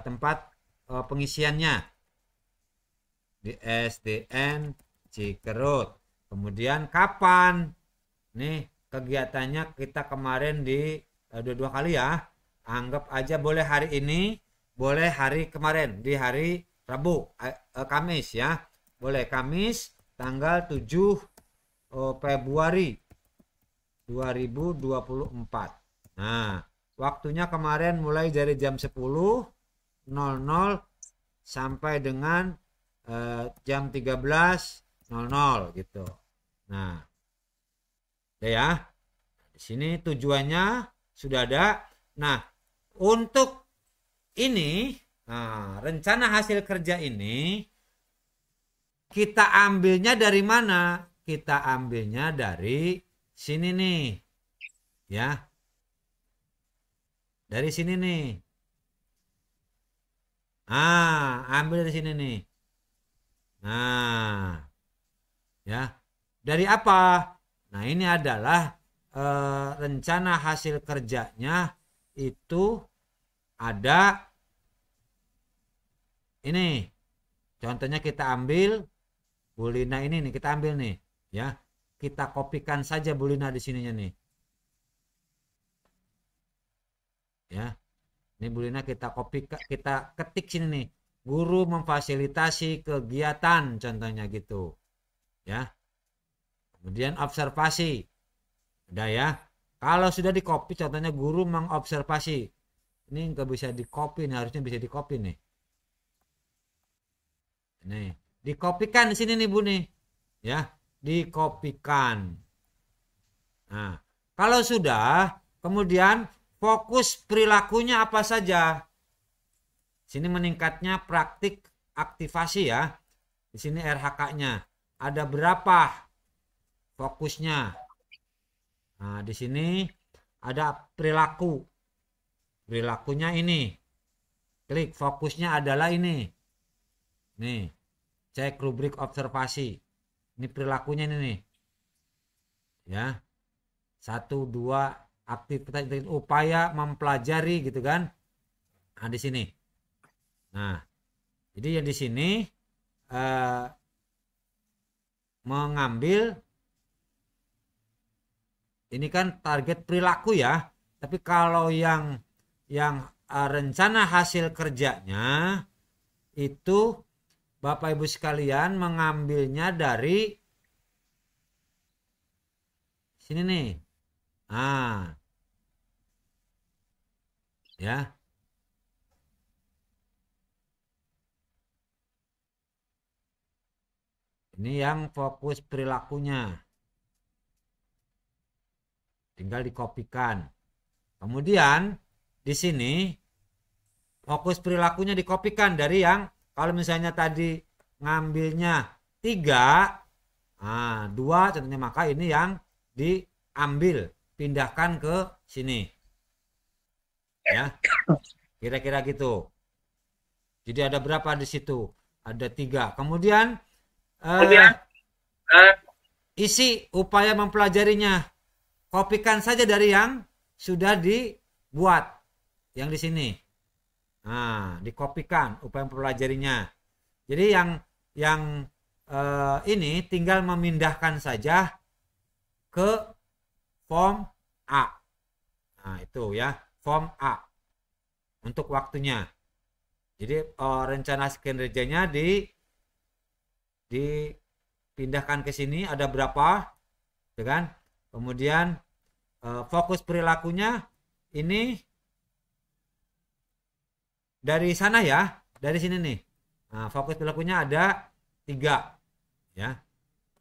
tempat pengisiannya di SDN Cikerut. Kemudian kapan? Nih, kegiatannya kita kemarin di dua kali ya. Anggap aja boleh hari ini, boleh hari kemarin, di hari Rabu, Kamis ya. Boleh Kamis tanggal 7 Februari 2024. Nah, waktunya kemarin mulai dari jam 10.00 sampai dengan jam 13.00 gitu. Nah, ya, di sini tujuannya sudah ada. Nah, untuk ini, rencana hasil kerja ini kita ambilnya dari mana? Kita ambilnya dari sini nih, ya, dari sini nih. Ambil dari sini nih. Nah, ya, dari apa? Nah, ini adalah rencana hasil kerjanya itu ada ini. Contohnya kita ambil Bu Lina ini nih, kita ambil nih ya. Kita kopikan saja Bu Lina di sininya nih. Ya. Ini Bu Lina kita kopikan, kita ketik sini nih. Guru memfasilitasi kegiatan contohnya gitu. Ya. Kemudian observasi. Udah ya. Kalau sudah di copy contohnya guru mengobservasi. Ini nggak bisa di copy nih, harusnya bisa di copy nih. Nih, dikopikan di sini nih Bu nih. Ya, dikopikan. Nah, kalau sudah, kemudian fokus perilakunya apa saja? Sini meningkatnya praktik aktivasi ya. Di sini RHK-nya. Ada berapa fokusnya? Nah, di sini ada perilaku. Perilakunya ini. Klik fokusnya adalah ini. Nih, cek rubrik observasi. Ini perilakunya ini nih. Ya. 1, 2, aktivitas upaya mempelajari gitu kan. Nah, di sini. Nah, jadi yang di sini mengambil ini kan target perilaku ya. Tapi kalau yang rencana hasil kerjanya itu Bapak Ibu sekalian mengambilnya dari sini nih. Ah. Ya. Ini yang fokus perilakunya. Tinggal dikopikan. Kemudian di sini fokus perilakunya dikopikan dari yang kalau misalnya tadi ngambilnya 3, 2 contohnya, maka ini yang diambil, pindahkan ke sini. Ya, kira-kira gitu. Jadi ada berapa di situ? Ada 3. Kemudian isi upaya mempelajarinya, kopikan saja dari yang sudah dibuat, yang di sini. Nah, dikopikan upaya mempelajarinya. Jadi yang ini tinggal memindahkan saja ke form A. Nah, itu ya, form A untuk waktunya. Jadi rencana kinerjanya dipindahkan ke sini, ada berapa, ya kan? Kemudian fokus perilakunya ini dari sana ya, dari sini nih. Nah, fokus perilakunya ada 3, ya.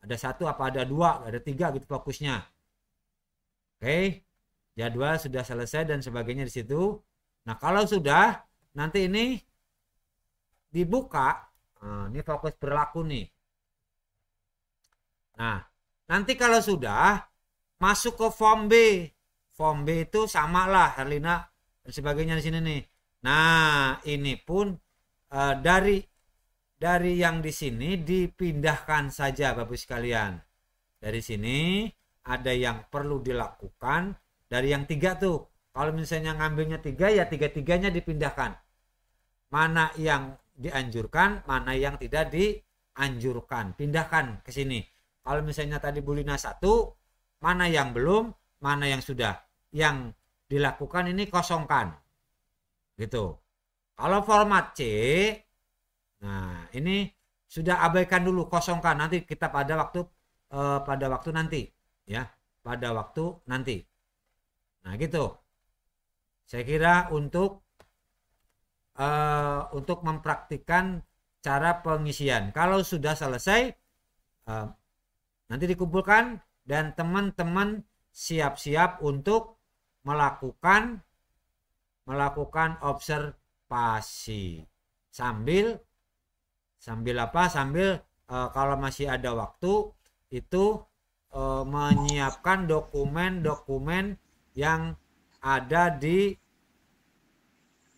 Ada 1 apa ada 2, ada 3 gitu fokusnya. Oke, jadwal sudah selesai dan sebagainya di situ. Nah, kalau sudah, nanti ini dibuka. Nah, ini fokus perilaku nih. Nah, nanti kalau sudah masuk ke form B. Form B itu sama lah, Herlina dan sebagainya di sini nih. Nah, ini pun dari yang di sini dipindahkan saja Bapak sekalian. Dari sini ada yang perlu dilakukan dari yang 3 tuh. Kalau misalnya ngambilnya 3 ya 3-3-nya dipindahkan. Mana yang dianjurkan, mana yang tidak dianjurkan. Pindahkan ke sini. Kalau misalnya tadi Bu Lina 1, mana yang belum, mana yang sudah. Yang dilakukan ini kosongkan. Gitu. Kalau format C, nah ini sudah abaikan dulu, kosongkan, nanti kita pada waktu nanti ya, pada waktu nanti. Nah gitu. Saya kira untuk mempraktikkan cara pengisian. Kalau sudah selesai nanti dikumpulkan dan teman-teman siap-siap untuk melakukan observasi sambil apa, sambil kalau masih ada waktu itu menyiapkan dokumen-dokumen yang ada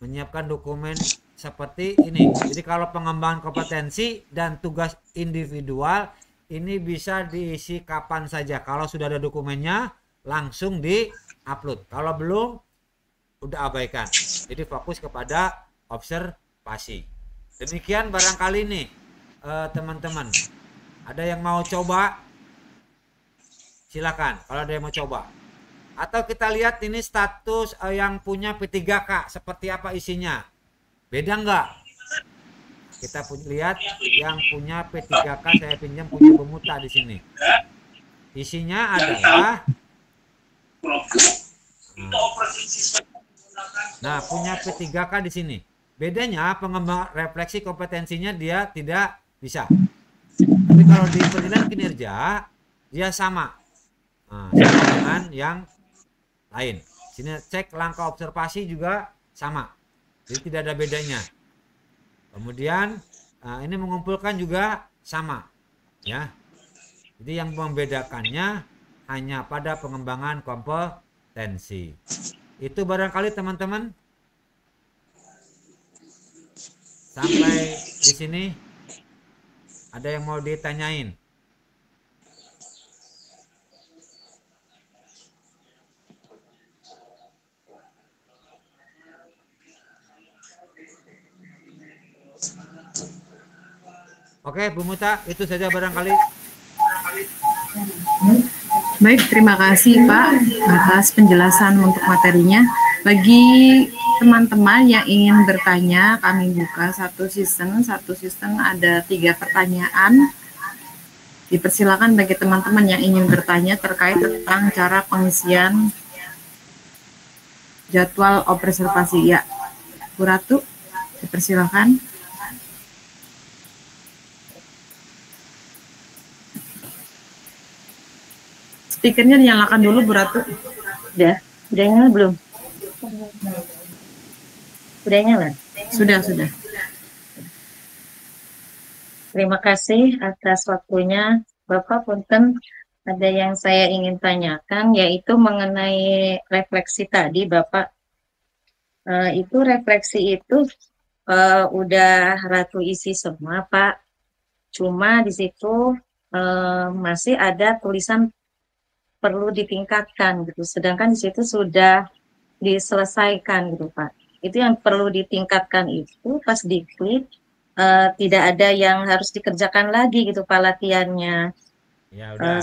menyiapkan dokumen seperti ini. Jadi kalau pengembangan kompetensi dan tugas individual ini bisa diisi kapan saja. Kalau sudah ada dokumennya langsung di-upload. Kalau belum udah abaikan. Jadi fokus kepada observasi. Demikian barangkali nih teman-teman. Ada yang mau coba? Silakan kalau ada yang mau coba. Atau kita lihat ini status yang punya P3K seperti apa isinya. Beda nggak? Kita lihat yang punya P3K, saya pinjam punya Pemuta di sini. Isinya adalah nah punya P3K di sini. Bedanya pengembang refleksi kompetensinya dia tidak bisa. Tapi kalau di penilaian kinerja dia sama. Nah, sama dengan yang lain. Sini cek langkah observasi juga sama. Jadi tidak ada bedanya. Kemudian ini mengumpulkan juga sama, ya. Jadi yang membedakannya hanya pada pengembangan kompetensi. Itu barangkali teman-teman sampai di sini ada yang mau ditanyain. Oke, Bu Muta, itu saja barangkali. Baik, terima kasih Pak atas penjelasan untuk materinya. Bagi teman-teman yang ingin bertanya, kami buka satu season ada 3 pertanyaan. Dipersilakan bagi teman-teman yang ingin bertanya terkait tentang cara pengisian jadwal observasi. Ya, Bu Ratu, dipersilakan. Speakernya dinyalakan dulu, Bu Ratu. Udah nyala belum? Udah nyala? Sudah. Terima kasih atas waktunya, Bapak. Punten, ada yang saya ingin tanyakan, yaitu mengenai refleksi tadi, Bapak. Itu refleksi itu udah Ratu isi semua, Pak. Cuma di situ masih ada tulisan perlu ditingkatkan gitu. Sedangkan di situ sudah diselesaikan gitu, Pak. Itu yang perlu ditingkatkan itu pas diklik tidak ada yang harus dikerjakan lagi gitu, Pak, latihannya. Ya udah.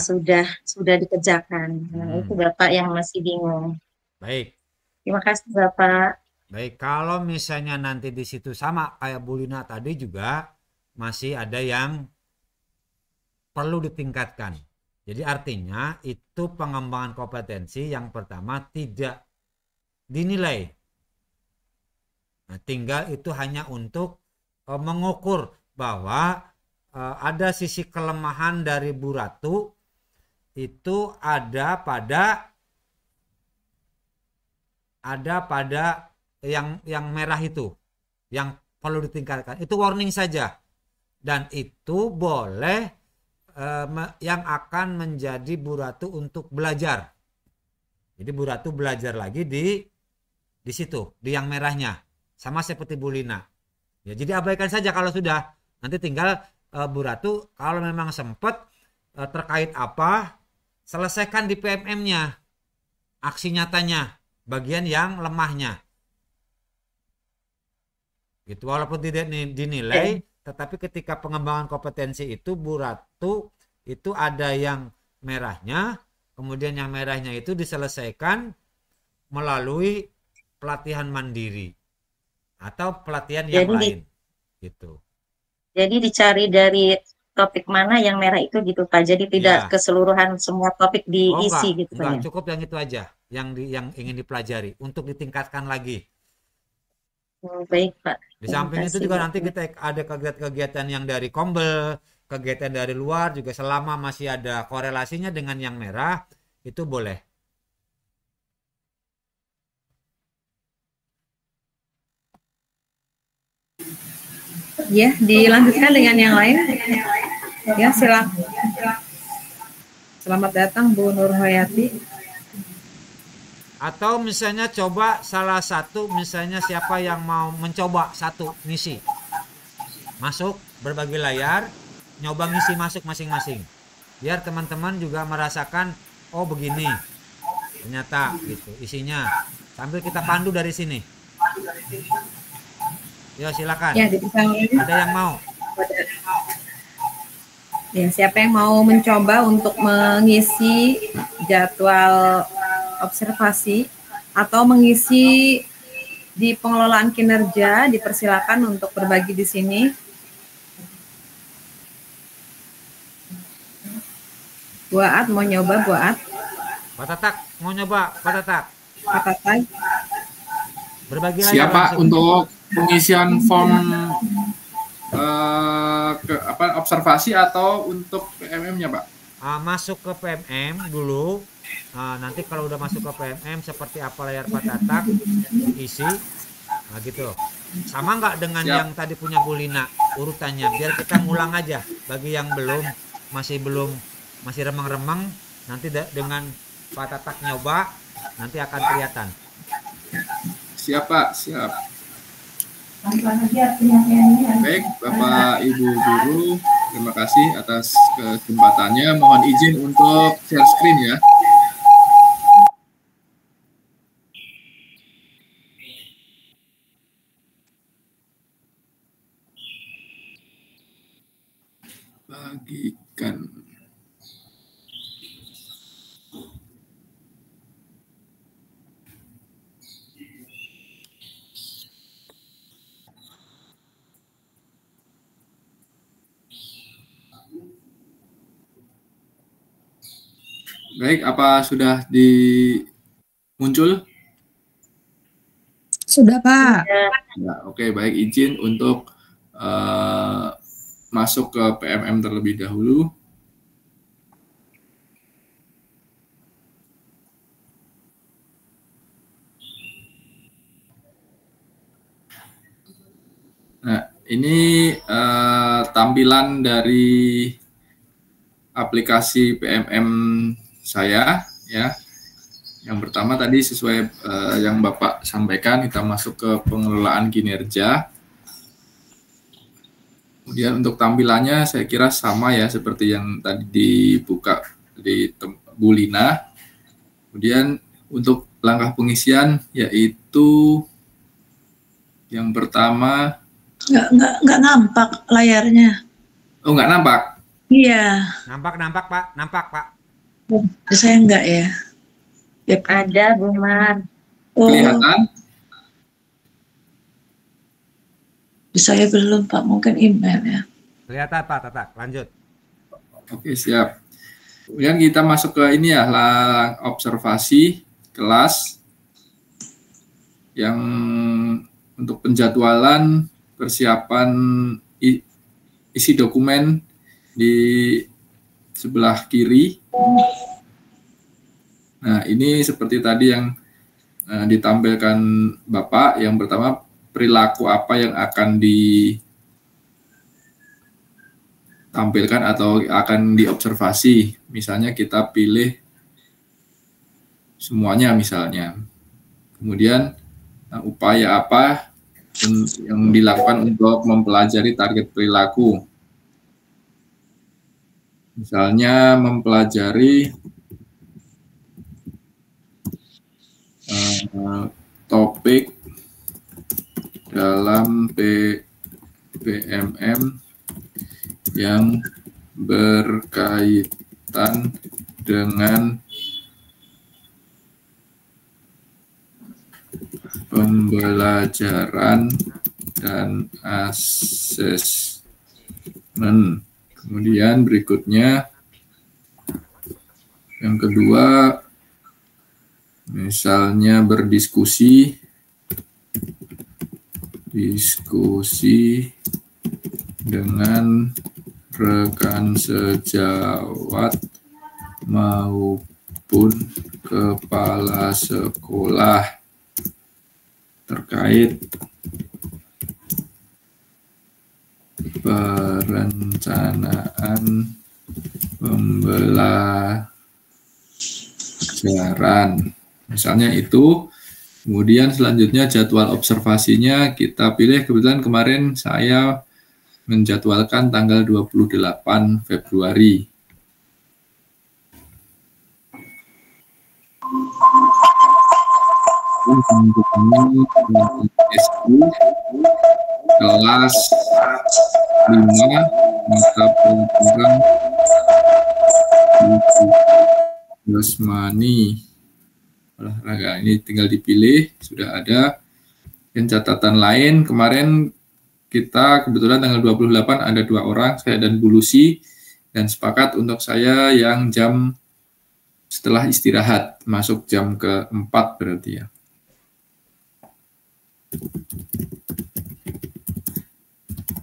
Sudah dikerjakan. Nah, itu Bapak yang masih bingung. Baik. Terima kasih, Bapak. Baik, kalau misalnya nanti di situ sama kayak Bu Lina tadi juga masih ada yang perlu ditingkatkan. Jadi artinya itu pengembangan kompetensi yang pertama tidak dinilai. Nah, tinggal itu hanya untuk mengukur bahwa ada sisi kelemahan dari Bu Ratu itu ada pada yang merah itu yang perlu ditingkatkan. Itu warning saja. Dan itu boleh yang akan menjadi Bu Ratu untuk belajar. Jadi Bu Ratu belajar lagi di situ, di yang merahnya. Sama seperti Bu Lina. Ya, jadi abaikan saja kalau sudah. Nanti tinggal Bu Ratu kalau memang sempat terkait apa, selesaikan di PMM-nya. Aksi nyatanya, bagian yang lemahnya. Gitu, walaupun tidak dinilai, tetapi ketika pengembangan kompetensi itu Bu Ratu itu ada yang merahnya, kemudian yang merahnya itu diselesaikan melalui pelatihan mandiri atau pelatihan yang lain gitu. Jadi dicari dari topik mana yang merah itu gitu, Pak. Jadi tidak keseluruhan semua topik diisi gitu, Pak. Enggak, cukup yang itu aja yang ingin dipelajari untuk ditingkatkan lagi. Baik, Pak. Di samping itu juga nanti kita ada kegiatan-kegiatan yang dari Kombel, kegiatan dari luar juga selama masih ada korelasinya dengan yang merah, itu boleh. Ya, dilanjutkan dengan yang lain. Ya, silakan. Selamat datang Bu Nur Hayati. Atau misalnya coba salah satu, misalnya siapa yang mau mencoba satu ngisi. Masuk berbagi layar, nyoba ngisi masuk masing-masing. Biar teman-teman juga merasakan, oh begini. Ternyata gitu isinya. Sambil kita pandu dari sini. Yo, silakan. Ya, dipersilakan. Ada yang mau? Ya, siapa yang mau mencoba untuk mengisi jadwal observasi atau mengisi di pengelolaan kinerja, dipersilakan untuk berbagi di sini. Bu Aat mau nyoba, Bu Aat? Pak Tatak mau nyoba, Pak Tatak. Pak Tatak? Berbagi aja Siapa langsung. untuk pengisian form observasi atau untuk PMM-nya, Pak? Masuk ke PMM dulu. Nanti kalau udah masuk ke PMM seperti apa layar Pak Tatak isi. Nah gitu. Sama nggak dengan Siap. yang tadi punya Bu Lina urutannya? Biar kita ngulang aja. Bagi yang masih remang-remang, nanti dengan Pak Tatak nyoba nanti akan kelihatan. Siap, Pak. Siap. Baik, Bapak Ibu Guru, terima kasih atas kesempatannya. Mohon izin untuk share screen ya. Bagikan. Baik, apa sudah muncul? Sudah, Pak. Ya, oke, baik, izin untuk masuk ke PMM terlebih dahulu. Nah, ini tampilan dari aplikasi PMM saya ya. Yang pertama tadi sesuai yang Bapak sampaikan, kita masuk ke pengelolaan kinerja. Kemudian untuk tampilannya saya kira sama ya seperti yang tadi dibuka di Bu Lina. Kemudian untuk langkah pengisian yaitu yang pertama Nggak nampak layarnya. oh nggak nampak. Iya, Nampak Pak, nampak Pak. saya enggak ya. Ya, Pak. Ada, Bu Mar. Oh, Kelihatan? saya belum, Pak. Mungkin email ya. Kelihatan Pak Tatak, lanjut. Oke, siap. Kemudian kita masuk ke ini ya, observasi kelas yang untuk penjadwalan persiapan isi dokumen di sebelah kiri. Nah, ini seperti tadi yang ditampilkan Bapak. Yang pertama, perilaku apa yang akan ditampilkan atau akan diobservasi. Misalnya kita pilih semuanya misalnya. Kemudian upaya apa yang dilakukan untuk mempelajari target perilaku. Misalnya mempelajari topik dalam PMM yang berkaitan dengan pembelajaran dan asesmen. Kemudian berikutnya yang kedua misalnya berdiskusi dengan rekan sejawat maupun kepala sekolah terkait perencanaan pembelajaran. Misalnya itu. Kemudian selanjutnya jadwal observasinya kita pilih, kebetulan kemarin saya menjadwalkan tanggal 28 Februari. SU kelas 5 mata pelajaran jasmani olahraga. Ini tinggal dipilih, sudah ada. Dan catatan lain, kemarin kita kebetulan tanggal 28 ada 2 orang, saya dan Bu Lucy, dan sepakat untuk saya yang jam setelah istirahat, masuk jam ke-4 berarti ya.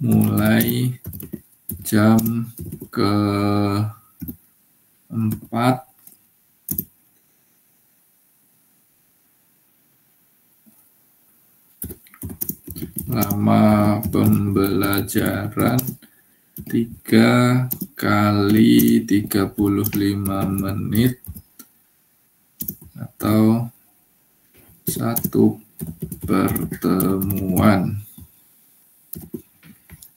Mulai jam ke-4 lama pembelajaran 3 kali 35 menit atau 1 pertemuan.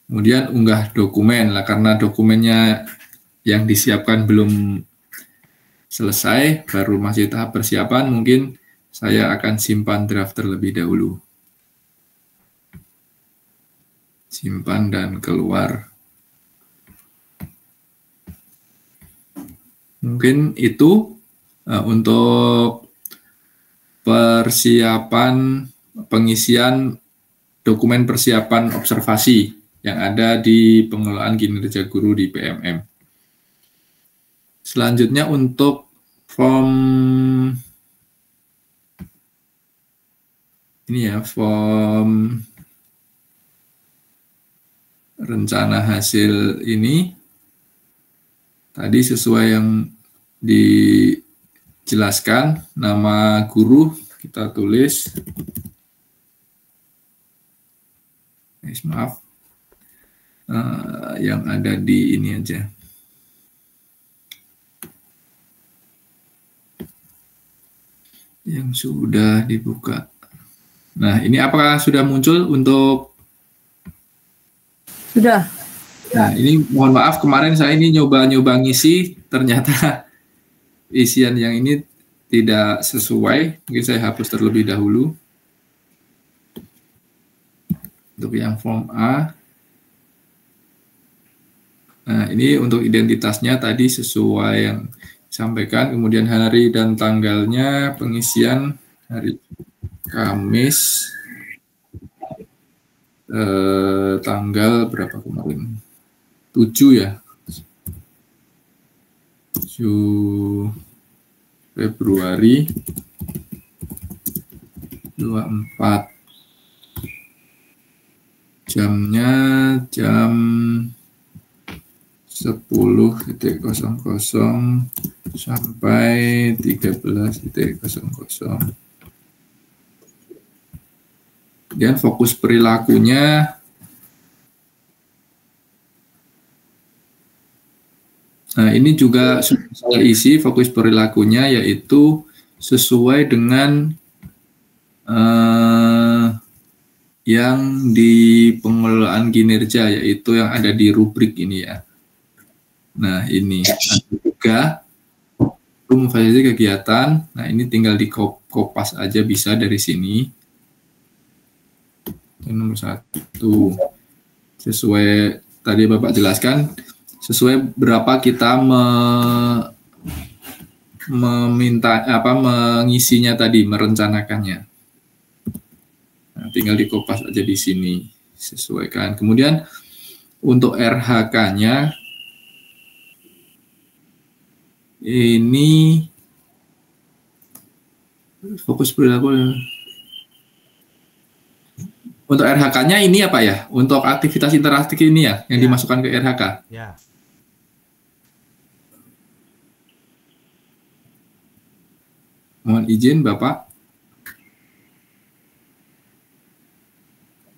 Kemudian unggah dokumen lah, karena dokumennya yang disiapkan belum selesai, baru masih tahap persiapan, mungkin saya akan simpan draft terlebih dahulu. Simpan dan keluar. Mungkin itu untuk persiapan pengisian dokumen persiapan observasi yang ada di pengelolaan kinerja guru di PMM. Selanjutnya untuk form ini ya, form rencana hasil ini tadi sesuai yang dijelaskan, nama guru kita tulis, maaf, yang ada di ini aja. Yang sudah dibuka. Nah, ini apakah sudah muncul untuk? Sudah. Nah, ini mohon maaf, kemarin saya ini nyoba ngisi, ternyata isian yang ini tidak sesuai. Mungkin saya hapus terlebih dahulu. Untuk yang form A. Nah, ini untuk identitasnya tadi sesuai yang disampaikan. Kemudian hari dan tanggalnya pengisian hari Kamis. Tanggal berapa kemarin? 7 ya. 7 Februari 24. Jamnya jam 10.00 sampai 13.00. Kemudian fokus perilakunya nah ini juga sudah saya isi fokus perilakunya, yaitu sesuai dengan yang di pengelolaan kinerja, yaitu yang ada di rubrik ini ya. Nah ini ada juga memfasilitasi kegiatan. Nah ini tinggal di kopas aja bisa dari sini. Nomor 1 sesuai tadi Bapak jelaskan, sesuai berapa kita mengisinya tadi, merencanakannya. Nah, tinggal dikopas aja di sini, sesuaikan. Kemudian untuk RH-nya ini fokus perilaku. Untuk RH-nya ini apa ya? Untuk aktivitas interaktif ini ya, yang dimasukkan ke RH. Ya. Mohon izin Bapak.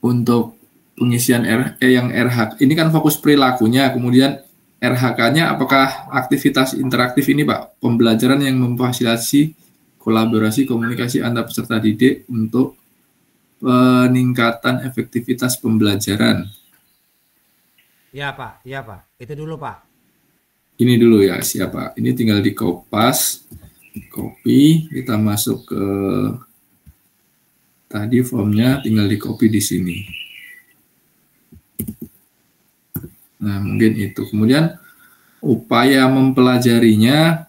Untuk pengisian yang RH, ini kan fokus perilakunya, kemudian RH-nya apakah aktivitas interaktif ini Pak? Pembelajaran yang memfasilitasi kolaborasi komunikasi antar peserta didik untuk peningkatan efektivitas pembelajaran. Ya Pak, ya Pak. Itu dulu Pak. Ini dulu ya, siapa? Ini tinggal dikopas, copy, kita masuk ke tadi formnya tinggal di copy di sini. Nah, mungkin itu. Kemudian upaya mempelajarinya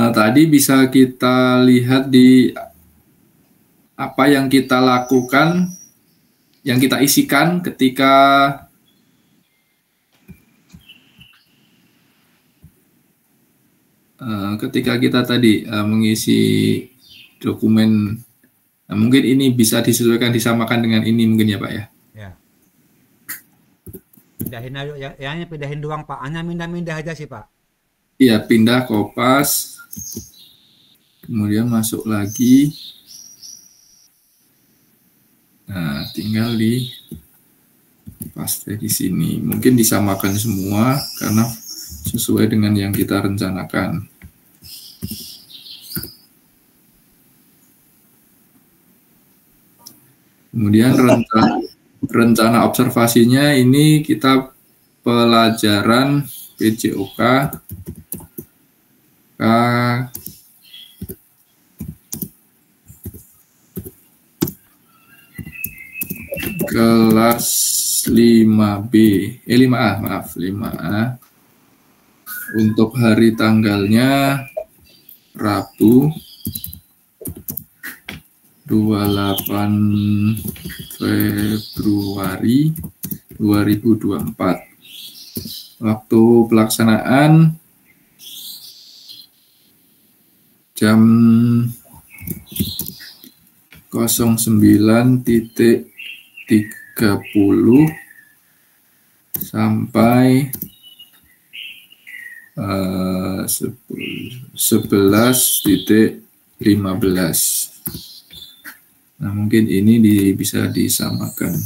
tadi bisa kita lihat di apa yang kita lakukan, yang kita isikan ketika kita tadi mengisi dokumen. Nah, mungkin ini bisa disesuaikan, disamakan dengan ini mungkin ya Pak ya. Ya. Pindahin aja, yang hanya pindahin doang Pak. Hanya pindah-pindah aja sih Pak. Iya, pindah kopas. Kemudian masuk lagi. Nah, tinggal di paste di sini. Mungkin disamakan semua karena sesuai dengan yang kita rencanakan. Kemudian rencana observasinya ini kita pelajaran PJOK kelas 5B, 5A, maaf, 5A. Untuk hari tanggalnya Rabu 28 Februari 2024. Waktu pelaksanaan jam 09.30 sampai 11.15. Nah, mungkin ini bisa disamakan.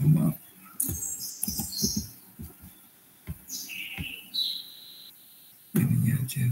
Maaf. Ini aja.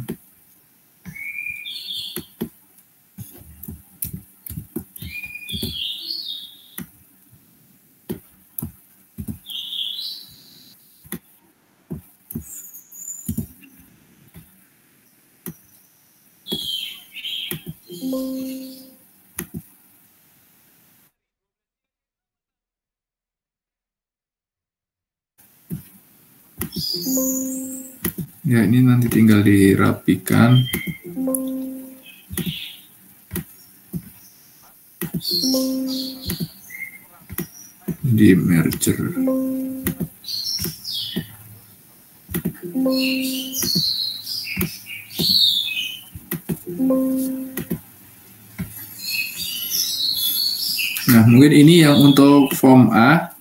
Ya, ini nanti tinggal dirapikan. Di merger. Nah, mungkin ini yang untuk form A.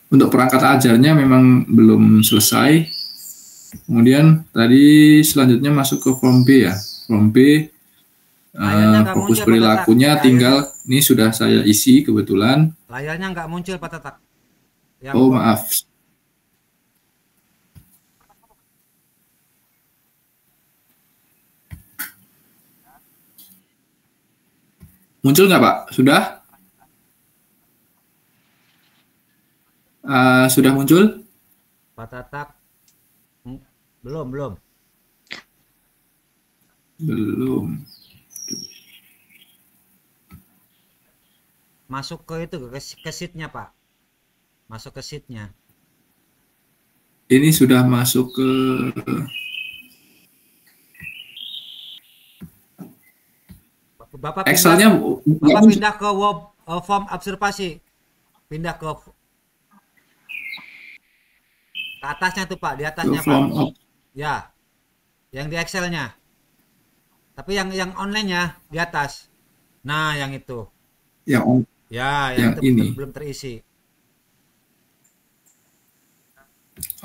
Untuk perangkat ajarnya memang belum selesai. Kemudian tadi selanjutnya masuk ke form B ya. Form B fokus perilakunya tinggal ini sudah saya isi kebetulan. Layarnya nggak muncul Pak Tatak. Oh maaf. Muncul nggak Pak? Sudah? Sudah muncul? Pak Tatak belum. Masuk ke itu ke sheet-nya Pak. Masuk ke sheet-nya. Ini sudah masuk ke Bapak Excel-nya pindah ke form observasi. Pindah ke atasnya tuh Pak, di atasnya Pak. Ya. Yang di Excel-nya. Tapi yang online-nya di atas. Nah, yang itu. Yang itu ini belum terisi.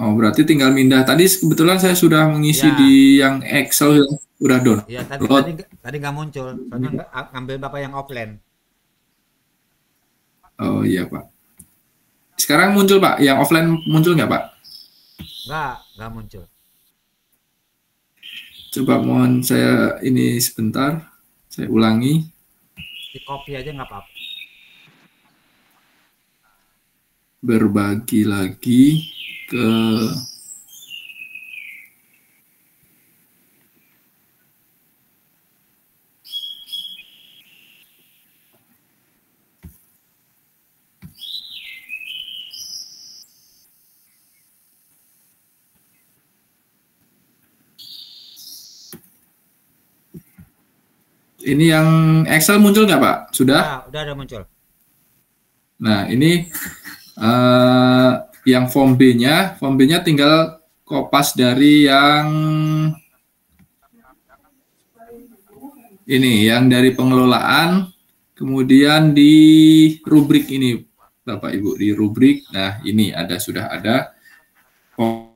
Oh, berarti tinggal mindah. Tadi kebetulan saya sudah mengisi di yang Excel udah down. Iya, tadi nggak muncul. Soalnya ngambil Bapak yang offline. Oh iya Pak. Sekarang muncul Pak. Yang offline muncul nggak Pak? Nggak muncul. Coba mohon saya ini sebentar. Saya ulangi. Di copy aja nggak apa-apa. berbagi lagi ke ini yang Excel muncul nggak Pak? Sudah? Ya, udah ada muncul. Nah, ini yang form B-nya tinggal kopas dari yang ini, yang dari pengelolaan, kemudian di rubrik ini, Bapak Ibu, di rubrik. Nah, ini sudah ada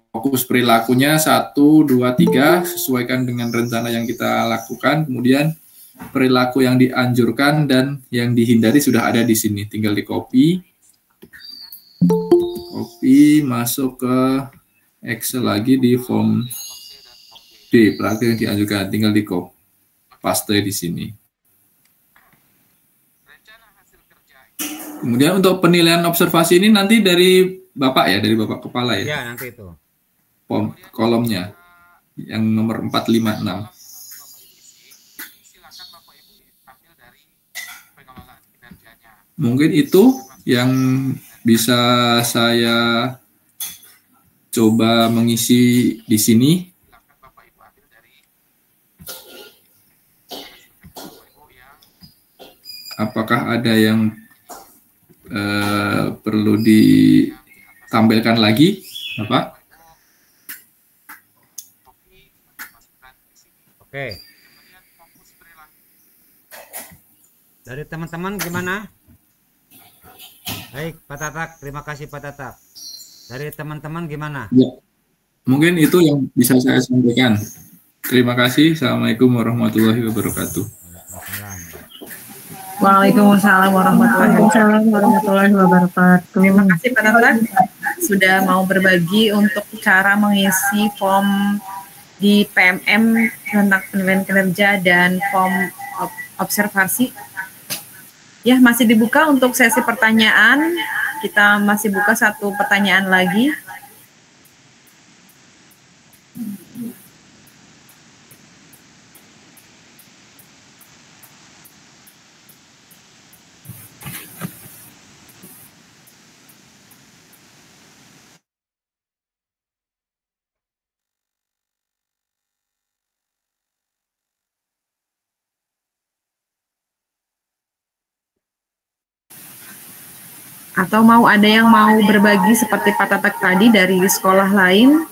fokus perilakunya 1, 2, 3, sesuaikan dengan rencana yang kita lakukan, kemudian perilaku yang dianjurkan dan yang dihindari sudah ada di sini, tinggal di copy masuk ke Excel lagi di form D, perilaku yang dianjurkan, tinggal di copy paste di sini. Kemudian untuk penilaian observasi ini nanti dari Bapak ya, dari Bapak Kepala ya. Ya, nanti itu. Kolomnya yang nomor 456. Mungkin itu yang bisa saya coba mengisi di sini. Apakah ada yang perlu ditampilkan lagi, Bapak? Oke. Dari teman-teman gimana? Baik, Pak Tatak. Terima kasih Pak Tatak. Dari teman-teman gimana? Ya, mungkin itu yang bisa saya sampaikan. Terima kasih. Assalamualaikum warahmatullahi wabarakatuh. Waalaikumsalam warahmatullahi wabarakatuh. Terima kasih Pak Tatak sudah mau berbagi untuk cara mengisi form di PMM tentang penilaian kinerja dan form observasi. Ya, masih dibuka untuk sesi pertanyaan. Kita masih buka satu pertanyaan lagi. Atau ada yang mau berbagi seperti Pak Tatak tadi dari sekolah lain?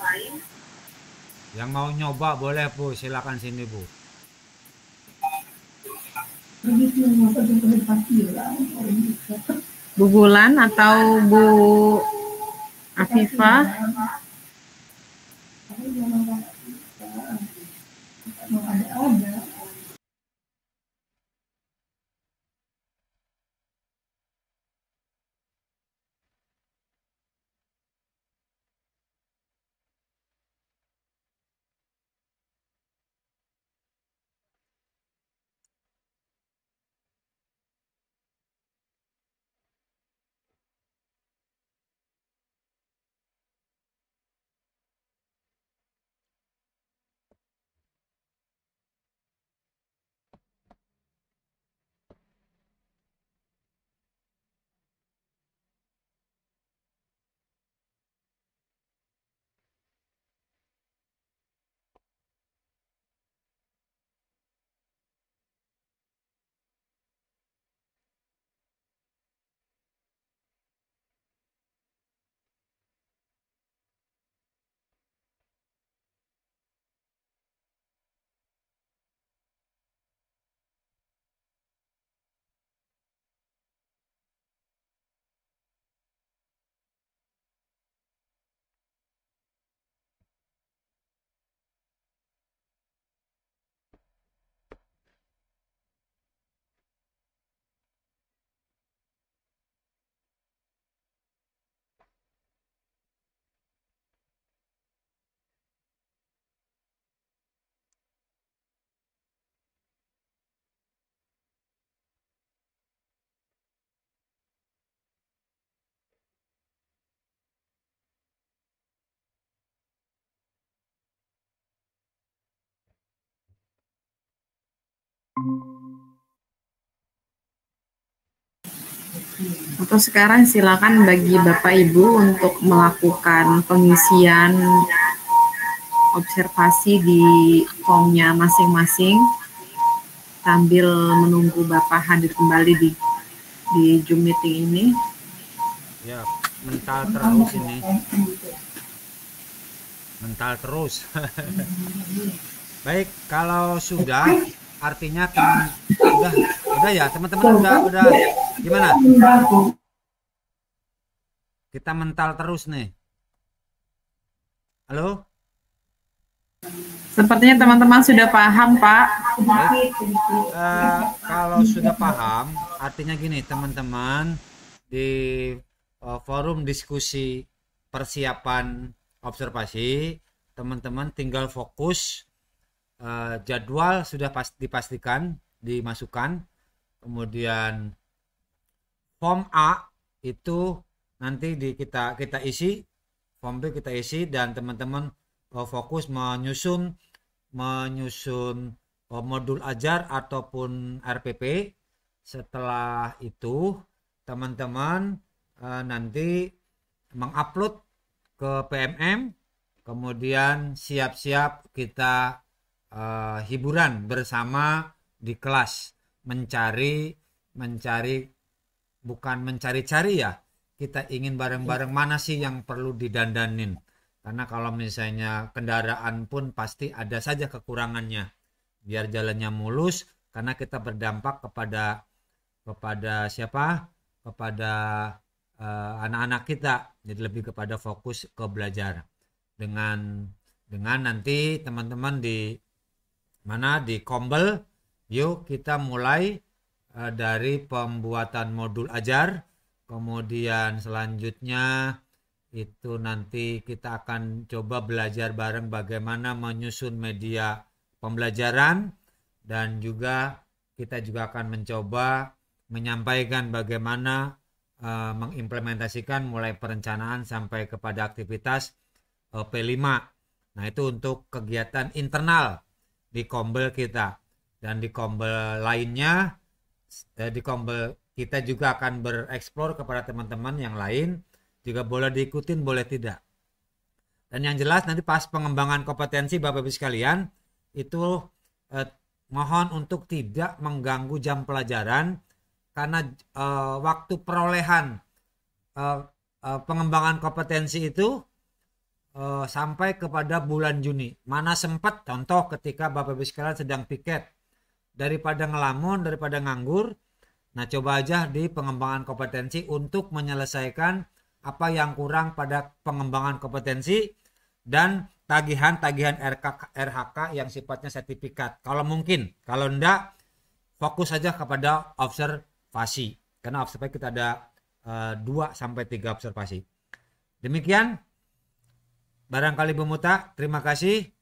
Yang mau nyoba boleh Bu, silakan sini Bu. Bu Bulan atau Bu Afifah? Atau sekarang silakan bagi Bapak Ibu untuk melakukan pengisian observasi di formnya masing-masing sambil menunggu Bapak hadir kembali di Zoom meeting ini. Ya, mental terus ini. Mental terus. Baik, kalau sudah artinya udah ya teman-teman, udah gimana? Kita mental terus nih. Halo? Sepertinya teman-teman sudah paham, Pak. Kalau sudah paham, artinya gini teman-teman, di forum diskusi persiapan observasi, teman-teman tinggal fokus, jadwal sudah dipastikan, dimasukkan, kemudian form A itu nanti kita isi, form B kita isi, dan teman-teman fokus menyusun modul ajar ataupun RPP. Setelah itu teman-teman nanti mengupload ke PMM, kemudian siap-siap kita hiburan bersama di kelas, mencari bukan mencari-cari ya, kita ingin bareng-bareng mana sih yang perlu didandanin. Karena kalau misalnya kendaraan pun pasti ada saja kekurangannya. Biar jalannya mulus, karena kita berdampak kepada siapa? Kepada anak-anak kita. Jadi lebih kepada fokus ke belajar. Dengan nanti teman-teman di Kombel, yuk kita mulai dari pembuatan modul ajar. Kemudian selanjutnya itu nanti kita akan coba belajar bareng bagaimana menyusun media pembelajaran, dan juga kita juga akan mencoba menyampaikan bagaimana mengimplementasikan mulai perencanaan sampai kepada aktivitas P5. Nah, itu untuk kegiatan internal di Kombel kita. Dan di Kombel lainnya, di Kombel kita juga akan bereksplor kepada teman-teman yang lain, juga boleh diikutin, boleh tidak. Dan yang jelas nanti pas pengembangan kompetensi Bapak Ibu sekalian, itu mohon untuk tidak mengganggu jam pelajaran, karena waktu perolehan pengembangan kompetensi itu sampai kepada bulan Juni. Mana sempat, contoh ketika Bapak Ibu sekalian sedang piket, daripada ngelamun, daripada nganggur, nah coba aja di pengembangan kompetensi untuk menyelesaikan apa yang kurang pada pengembangan kompetensi dan tagihan-tagihan RHK yang sifatnya sertifikat. Kalau mungkin, kalau enggak, fokus saja kepada observasi. Karena observasi kita ada 2-3 observasi. Demikian, barangkali Bu Muta, terima kasih.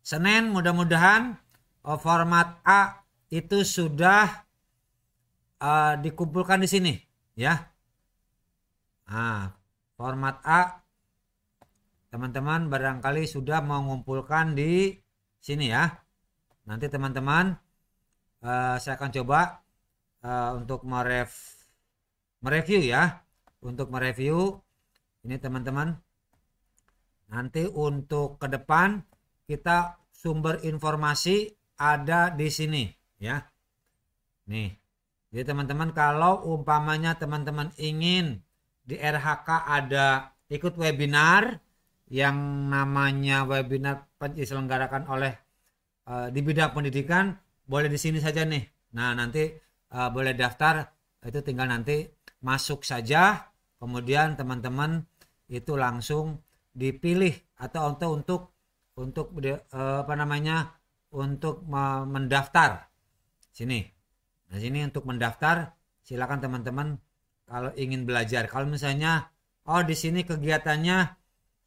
Senin mudah-mudahan format A itu sudah dikumpulkan di sini, ya. Nah, format A teman-teman barangkali sudah mengumpulkan di sini ya. Nanti teman-teman saya akan coba untuk mereview ya. Untuk mereview ini teman-teman. Nanti untuk ke depan kita sumber informasi ada di sini ya. Nih. Jadi teman-teman kalau umpamanya teman-teman ingin di RHK ada ikut webinar yang namanya webinar diselenggarakan oleh di bidang pendidikan, boleh di sini saja nih. Nah, nanti boleh daftar, itu tinggal nanti masuk saja, kemudian teman-teman itu langsung dipilih atau untuk mendaftar. Sini. Nah, sini untuk mendaftar, silakan teman-teman kalau ingin belajar. Kalau misalnya di sini kegiatannya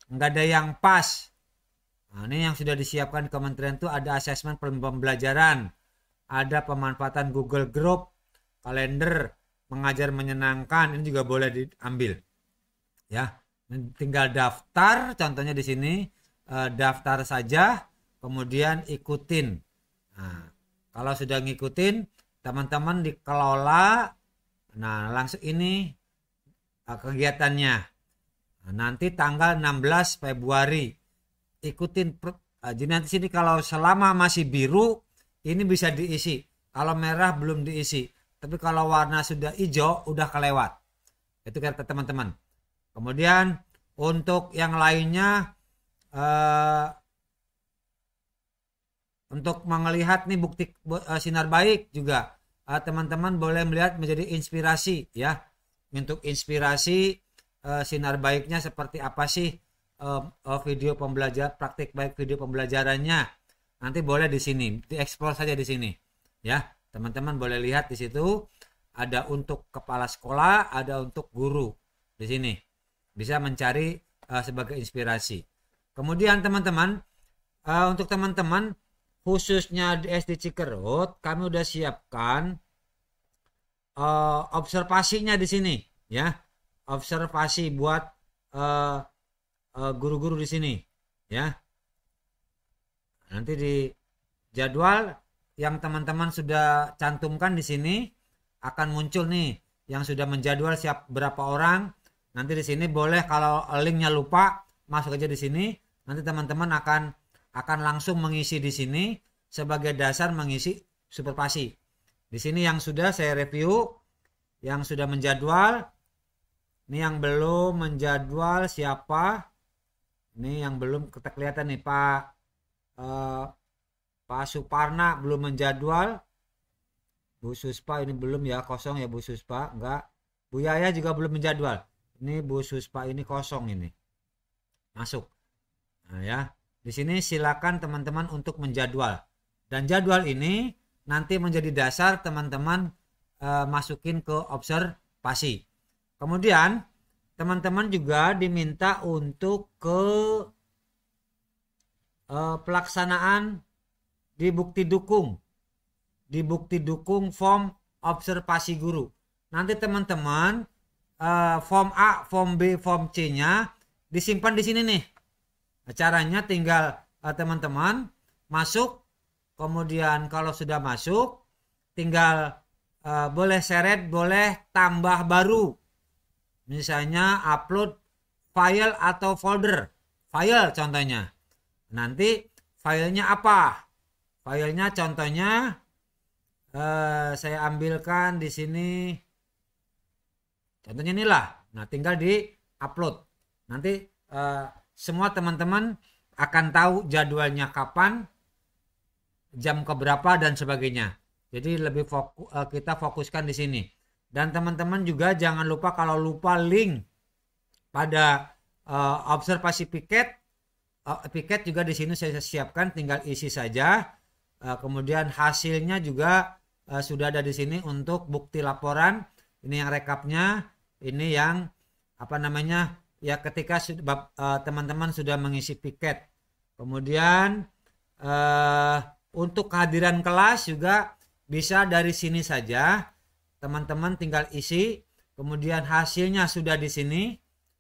nggak ada yang pas. Nah, ini yang sudah disiapkan kementerian itu ada asesmen pembelajaran, ada pemanfaatan Google Group, kalender, mengajar menyenangkan, ini juga boleh diambil. Ya, tinggal daftar, contohnya di sini daftar saja, kemudian ikutin. Nah, Kalau sudah ngikutin, teman-teman dikelola. Nah, langsung ini kegiatannya. Nah, nanti tanggal 16 Februari. Ikutin. Jadi nanti sini kalau selama masih biru, ini bisa diisi. Kalau merah belum diisi. Tapi kalau warna sudah hijau, udah kelewat. Itu kata teman-teman. Kemudian untuk yang lainnya, untuk melihat nih bukti sinar baik juga, teman-teman boleh melihat menjadi inspirasi ya. Untuk inspirasi sinar baiknya seperti apa sih, video pembelajar praktik baik video pembelajarannya. Nanti boleh di sini dieksplor saja di sini ya. Teman-teman boleh lihat di situ ada untuk kepala sekolah, ada untuk guru di sini. Bisa mencari sebagai inspirasi. Kemudian teman-teman, untuk teman-teman khususnya di SD Cikerut, kami udah siapkan observasinya di sini ya. Observasi buat guru-guru di sini ya. Nanti di jadwal yang teman-teman sudah cantumkan di sini akan muncul nih yang sudah menjadwal siap berapa orang. Nanti di sini boleh kalau linknya lupa masuk aja di sini. Nanti teman-teman akan langsung mengisi di sini sebagai dasar mengisi supervasi. Di sini yang sudah saya review, yang sudah menjadwal. Ini yang belum menjadwal siapa? Ini yang belum kita kelihatan nih Pak Suparna belum menjadwal. Bu Suspa ini belum ya, kosong ya Bu Suspa, enggak. Bu Yaya juga belum menjadwal. Ini Bu Suspa ini kosong ini. Masuk. Nah ya, di sini silakan teman-teman untuk menjadwal. Dan jadwal ini nanti menjadi dasar teman-teman masukin ke observasi. Kemudian teman-teman juga diminta untuk ke pelaksanaan di bukti dukung form observasi guru. Nanti teman-teman form A, form B, form C-nya disimpan di sini nih. Caranya tinggal teman-teman masuk, kemudian kalau sudah masuk tinggal boleh seret, boleh tambah baru. Misalnya upload file atau folder. File contohnya. Nanti filenya apa? Filenya contohnya saya ambilkan di sini. Contohnya inilah. Nah, tinggal di upload. Nanti semua teman-teman akan tahu jadwalnya kapan, jam keberapa dan sebagainya. Jadi lebih kita fokuskan di sini. Dan teman-teman juga jangan lupa kalau lupa link pada observasi piket. Piket juga di sini saya siapkan, tinggal isi saja. Kemudian hasilnya juga sudah ada di sini untuk bukti laporan. Ini yang rekapnya, ini yang apa namanya ya ketika teman-teman sudah mengisi piket. Kemudian untuk kehadiran kelas juga bisa dari sini saja. Teman-teman tinggal isi. Kemudian hasilnya sudah di sini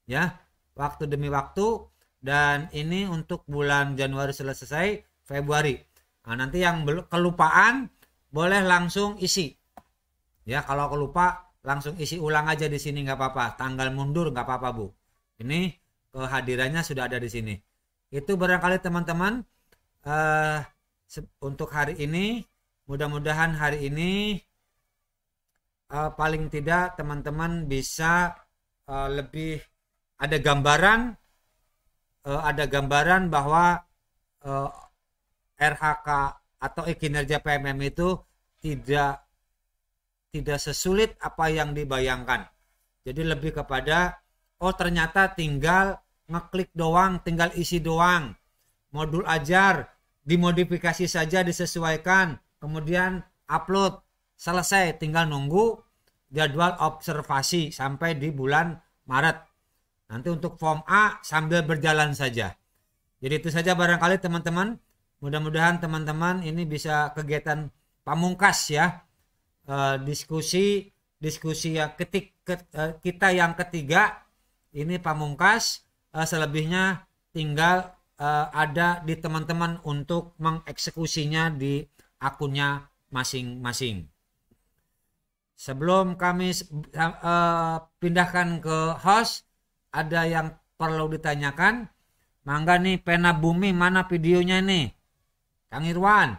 ya, waktu demi waktu. Dan ini untuk bulan Januari selesai, Februari. Nah, nanti yang kelupaan boleh langsung isi. Ya, kalau kelupa langsung isi ulang aja di sini nggak apa-apa. Tanggal mundur nggak apa-apa Bu. Ini kehadirannya sudah ada di sini. Itu barangkali teman-teman untuk hari ini. Mudah-mudahan hari ini paling tidak teman-teman bisa lebih ada gambaran bahwa RHK atau kinerja PMM itu tidak sesulit apa yang dibayangkan. Jadi lebih kepada ternyata tinggal ngeklik doang, tinggal isi doang. Modul ajar dimodifikasi saja, disesuaikan, kemudian upload, selesai, tinggal nunggu jadwal observasi sampai di bulan Maret. Nanti untuk form A sambil berjalan saja. Jadi itu saja barangkali teman-teman. Mudah-mudahan teman-teman ini bisa kegiatan pamungkas ya. Diskusi ya kita yang ketiga ini pamungkas. Selebihnya tinggal ada di teman-teman untuk mengeksekusinya di akunnya masing-masing. Sebelum kami pindahkan ke host, ada yang perlu ditanyakan? Mangga nih, Pena Bumi, mana videonya nih? Kang Irwan.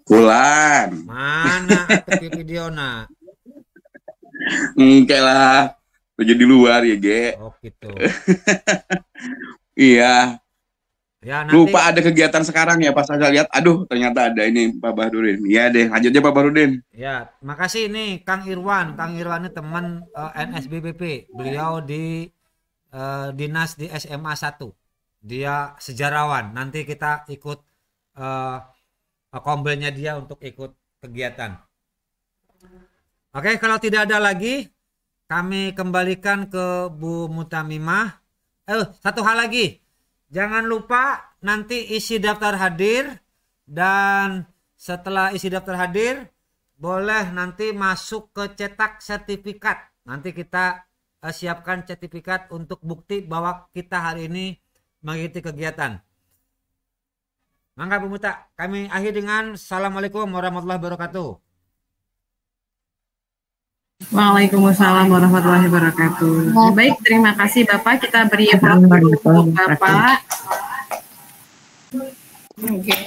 Bulan. Mana atuh videona? Enggak lah. Udah di luar ya, Ge. Oh gitu. Iya. Ya, nanti... Lupa ada kegiatan sekarang ya, pas saya lihat, aduh ternyata ada ini Pak Bahrudin. Iya deh, lanjutnya Pak Bahrudin. Ya, makasih nih Kang Irwan. Kang Irwan ini teman NSBBP. Beliau di dinas di SMA 1. Dia sejarawan. Nanti kita ikut kombelnya dia untuk ikut kegiatan. Oke, kalau tidak ada lagi, kami kembalikan ke Bu Mutamimah. Satu hal lagi. Jangan lupa nanti isi daftar hadir, dan setelah isi daftar hadir boleh nanti masuk ke cetak sertifikat. Nanti kita siapkan sertifikat untuk bukti bahwa kita hari ini mengikuti kegiatan. Mangga Bu Muta, kami akhir dengan Assalamualaikum warahmatullahi wabarakatuh. Waalaikumsalam warahmatullahi wabarakatuh. Baik, terima kasih Bapak. Kita beri waktu untuk Bapak. Oke.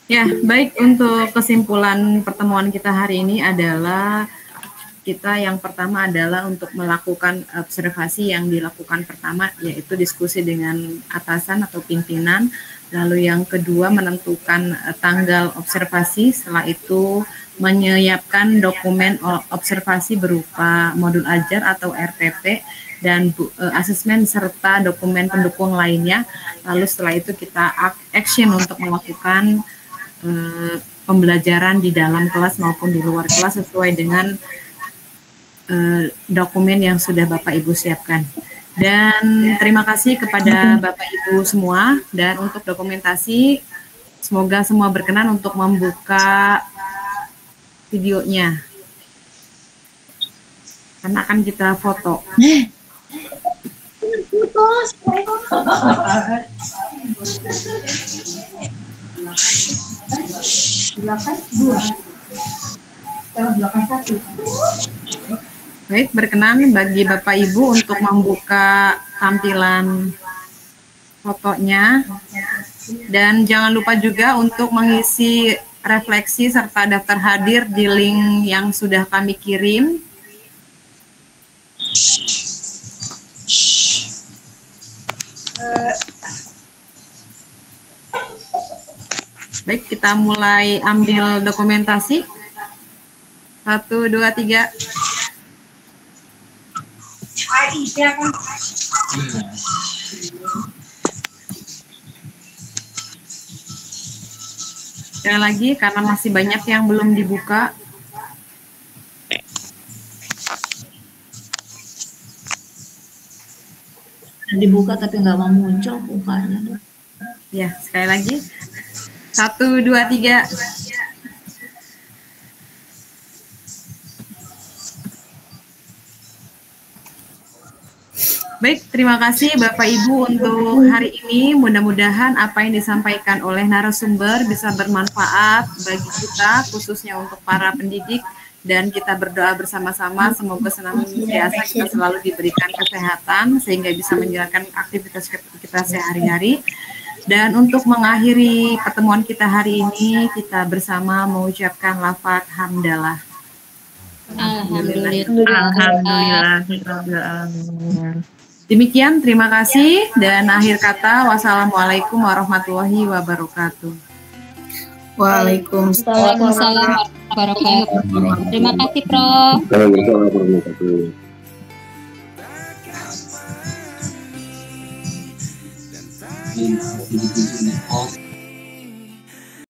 Ya, baik, untuk kesimpulan pertemuan kita hari ini adalah kita yang pertama adalah untuk melakukan observasi yang dilakukan pertama, yaitu diskusi dengan atasan atau pimpinan. Lalu yang kedua menentukan tanggal observasi, setelah itu menyiapkan dokumen observasi berupa modul ajar atau RPP dan asesmen serta dokumen pendukung lainnya. Lalu setelah itu kita action untuk melakukan pembelajaran di dalam kelas maupun di luar kelas sesuai dengan dokumen yang sudah Bapak Ibu siapkan. Dan terima kasih kepada Bapak Ibu semua, dan untuk dokumentasi semoga semua berkenan untuk membuka videonya karena akan kita foto. Baik, berkenan bagi Bapak Ibu untuk membuka tampilan fotonya, dan jangan lupa juga untuk mengisi refleksi serta daftar hadir di link yang sudah kami kirim. Baik, kita mulai ambil dokumentasi. 1, 2, 3. Sekali lagi, karena masih banyak yang belum dibuka. Dibuka tapi nggak mau muncul bukanya. Ya, sekali lagi. 1, 2, 3. Baik, terima kasih Bapak Ibu untuk hari ini. Mudah-mudahan apa yang disampaikan oleh narasumber bisa bermanfaat bagi kita, khususnya untuk para pendidik, dan kita berdoa bersama-sama semoga senantiasa kita selalu diberikan kesehatan sehingga bisa menjalankan aktivitas kita sehari-hari. Dan untuk mengakhiri pertemuan kita hari ini, kita bersama mengucapkan lafaz hamdalah. Alhamdulillah. Demikian, terima kasih, dan akhir kata wassalamualaikum warahmatullahi wabarakatuh. Waalaikumsalam warahmatullahi wabarakatuh. Terima kasih, Prof. Waalaikumsalam warahmatullahi wabarakatuh.